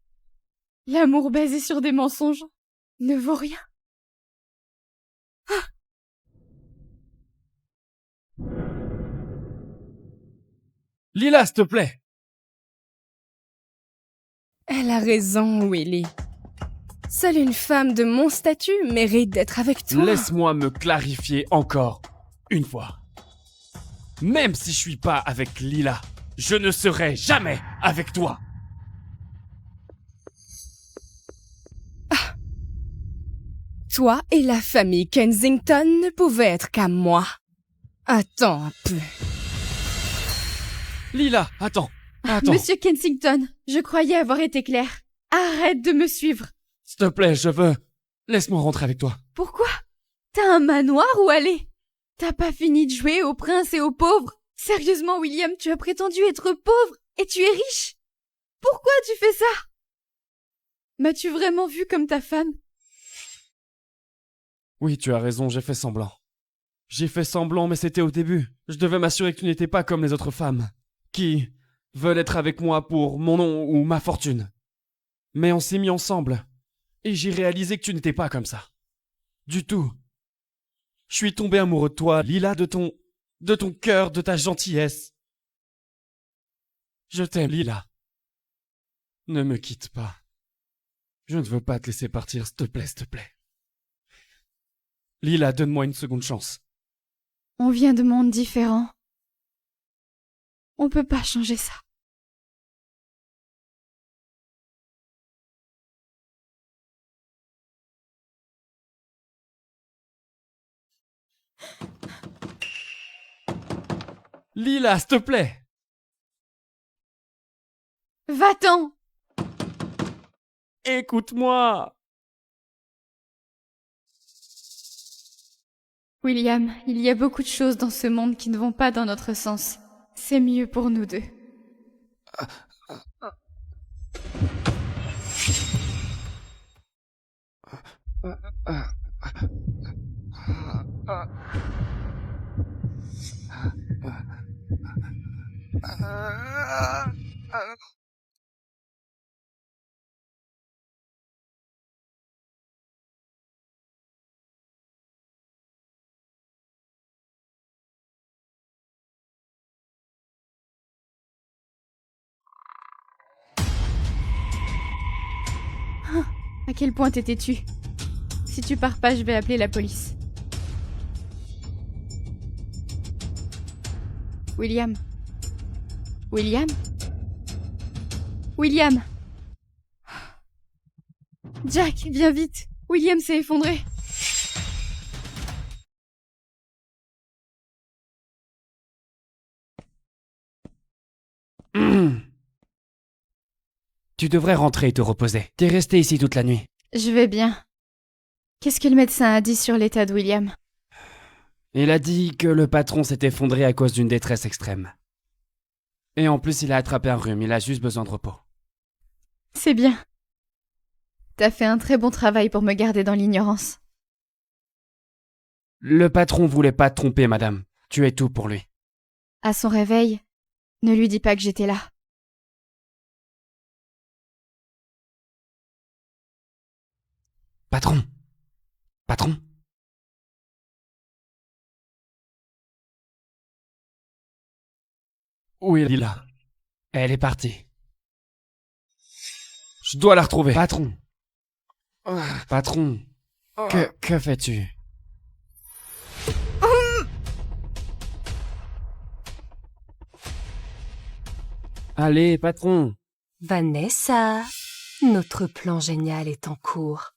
S3: L'amour basé sur des mensonges ne vaut rien. Ah.
S2: Lila, s'il te plaît.
S11: Elle a raison, Willy. Seule une femme de mon statut mérite d'être avec toi.
S2: Laisse-moi me clarifier encore une fois. Même si je suis pas avec Lila, je ne serai jamais avec toi.
S11: Toi et la famille Kensington ne pouvaient être qu'à moi. Attends un peu.
S2: Lila, attends.
S3: Monsieur Kensington, je croyais avoir été clair. Arrête de me suivre.
S2: S'il te plaît, je veux... Laisse-moi rentrer avec toi.
S3: Pourquoi? T'as un manoir où aller? T'as pas fini de jouer aux princes et aux pauvres? Sérieusement, William, tu as prétendu être pauvre et tu es riche? Pourquoi tu fais ça? M'as-tu vraiment vu comme ta femme?
S2: Oui, tu as raison, j'ai fait semblant. J'ai fait semblant, mais c'était au début. Je devais m'assurer que tu n'étais pas comme les autres femmes, qui veulent être avec moi pour mon nom ou ma fortune. Mais on s'est mis ensemble, et j'ai réalisé que tu n'étais pas comme ça. Du tout. Je suis tombé amoureux de toi, Lila, de ton cœur, de ta gentillesse. Je t'aime, Lila. Ne me quitte pas. Je ne veux pas te laisser partir, s'il te plaît, s'il te plaît. Lila, donne-moi une seconde chance.
S3: On vient de mondes différents. On peut pas changer ça.
S2: Lila, s'il te plaît.
S3: Va-t'en!
S2: Écoute-moi.
S3: William, il y a beaucoup de choses dans ce monde qui ne vont pas dans notre sens. C'est mieux pour nous deux. À quel point t'es têtu? Si tu pars pas, je vais appeler la police. William? William? William! Jack, viens vite! William s'est effondré!
S2: Tu devrais rentrer et te reposer. T'es resté ici toute la nuit.
S3: Je vais bien. Qu'est-ce que le médecin a dit sur l'état de William?
S2: Il a dit que le patron s'est effondré à cause d'une détresse extrême. Et en plus, il a attrapé un rhume, il a juste besoin de repos.
S3: C'est bien. T'as fait un très bon travail pour me garder dans l'ignorance.
S2: Le patron voulait pas te tromper, madame. Tu es tout pour lui.
S3: À son réveil, ne lui dis pas que j'étais là.
S2: Patron. Patron. Où est Lila? Elle est partie. Je dois la retrouver. Patron. Patron. Que fais-tu? Allez, patron.
S7: Vanessa, notre plan génial est en cours.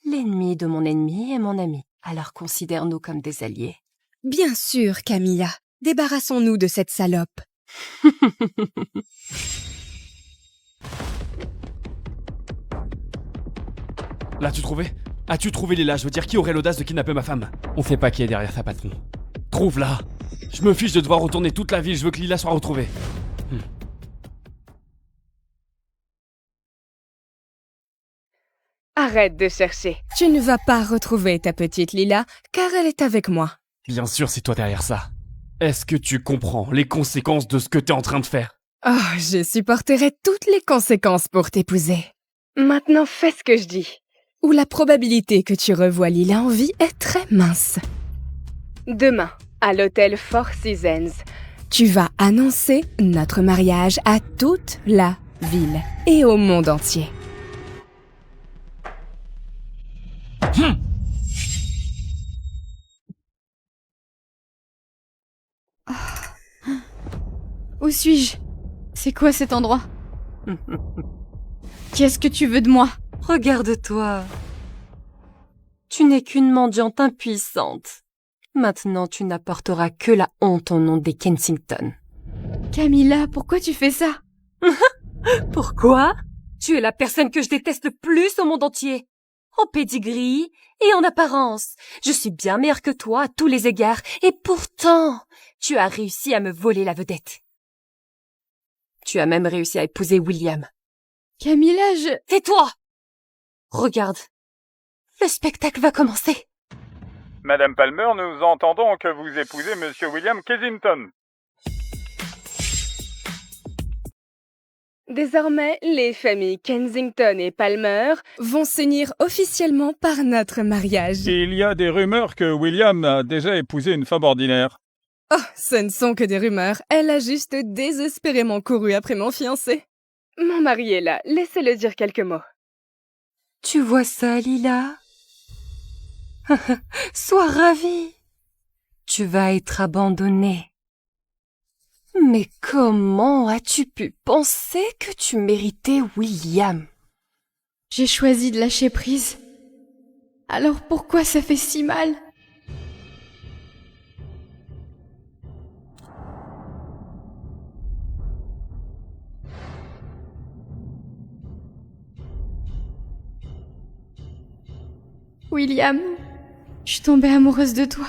S7: L'ennemi de mon ennemi est mon ami, alors considère-nous comme des alliés.
S11: Bien sûr, Camilla. Débarrassons-nous de cette salope.
S2: L'as-tu trouvé? As-tu trouvé Lila? Je veux dire, qui aurait l'audace de kidnapper ma femme? On sait pas qui est derrière ça, patron. Trouve-la! Je me fiche de devoir retourner toute la ville, je veux que Lila soit retrouvée.
S11: Arrête de chercher. Tu ne vas pas retrouver ta petite Lila, car elle est avec moi.
S2: Bien sûr, c'est toi derrière ça. Est-ce que tu comprends les conséquences de ce que t'es en train de faire?
S11: Oh, je supporterai toutes les conséquences pour t'épouser. Maintenant, fais ce que je dis. Ou la probabilité que tu revoies Lila en vie est très mince. Demain, à l'hôtel Four Seasons, tu vas annoncer notre mariage à toute la ville et au monde entier.
S3: Où suis-je? C'est quoi cet endroit? Qu'est-ce que tu veux de moi?
S7: Regarde-toi. Tu n'es qu'une mendiante impuissante. Maintenant, tu n'apporteras que la honte au nom des Kensington.
S3: Camilla, pourquoi tu fais ça?
S7: Pourquoi? Tu es la personne que je déteste le plus au monde entier. En pedigree et en apparence. Je suis bien meilleure que toi à tous les égards. Et pourtant, tu as réussi à me voler la vedette. Tu as même réussi à épouser William.
S3: Camilla,
S7: Tais-toi! Regarde. Le spectacle va commencer.
S4: Madame Palmer, nous entendons que vous épousez Monsieur William Kensington.
S11: Désormais, les familles Kensington et Palmer vont s'unir officiellement par notre mariage.
S4: Il y a des rumeurs que William a déjà épousé une femme ordinaire.
S11: Oh, ce ne sont que des rumeurs. Elle a juste désespérément couru après mon fiancé. Mon mari est là, laissez-le dire quelques mots.
S7: Tu vois ça, Lila? Sois ravie. Tu vas être abandonnée. Mais comment as-tu pu penser que tu méritais William?
S3: J'ai choisi de lâcher prise. Alors pourquoi ça fait si mal? William, je suis tombée amoureuse de toi.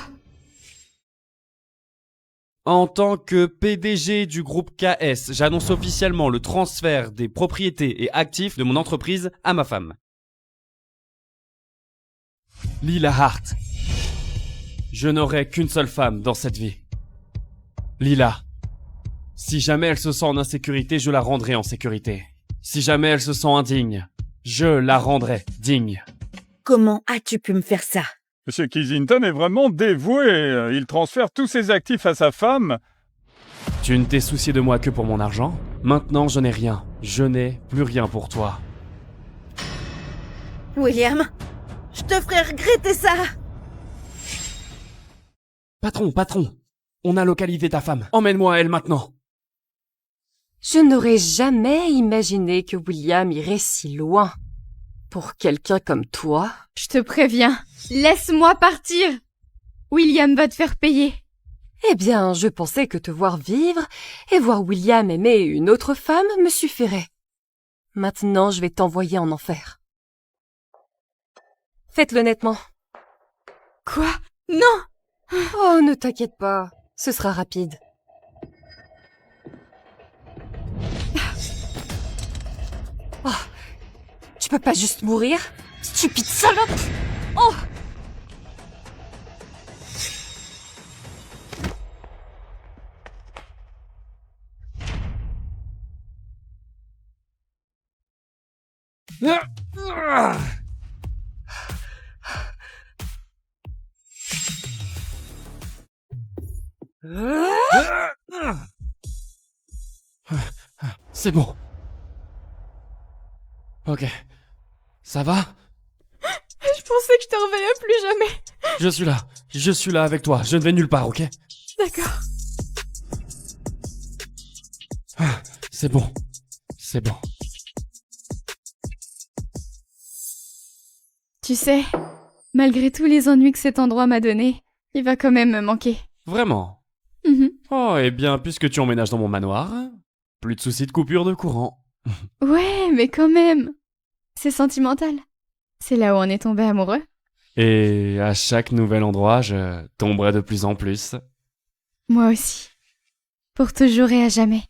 S2: En tant que PDG du groupe KS, j'annonce officiellement le transfert des propriétés et actifs de mon entreprise à ma femme. Lila Hart. Je n'aurai qu'une seule femme dans cette vie. Lila. Si jamais elle se sent en insécurité, je la rendrai en sécurité. Si jamais elle se sent indigne, je la rendrai digne.
S9: Comment as-tu pu me faire ça?
S4: Monsieur Kensington est vraiment dévoué. Il transfère tous ses actifs à sa femme.
S2: Tu ne t'es soucié de moi que pour mon argent? Maintenant, je n'ai rien. Je n'ai plus rien pour toi.
S9: William, je te ferai regretter ça.
S2: Patron, on a localisé ta femme. Emmène-moi à elle maintenant.
S7: Je n'aurais jamais imaginé que William irait si loin. Pour quelqu'un comme toi.
S3: Je te préviens, laisse-moi partir. William va te faire payer.
S7: Eh bien, je pensais que te voir vivre et voir William aimer une autre femme me suffirait. Maintenant, je vais t'envoyer en enfer. Faites-le nettement.
S3: Quoi? Non!
S7: Oh, ne t'inquiète pas, ce sera rapide. Oh, tu peux pas juste mourir, stupide salope! Oh!
S2: C'est bon. Ok. Ça va?
S3: Je pensais que je te reverrais plus jamais.
S2: Je suis là avec toi. Je ne vais nulle part, ok?
S3: D'accord.
S2: C'est bon. C'est bon.
S3: Tu sais, malgré tous les ennuis que cet endroit m'a donné, il va quand même me manquer.
S2: Vraiment?
S3: Mhm.
S2: Oh, eh bien, puisque tu emménages dans mon manoir, plus de soucis de coupure de courant.
S3: Ouais, mais quand même. C'est sentimental. C'est là où on est tombé amoureux.
S2: Et à chaque nouvel endroit, je tomberai de plus en plus.
S3: Moi aussi. Pour toujours et à jamais.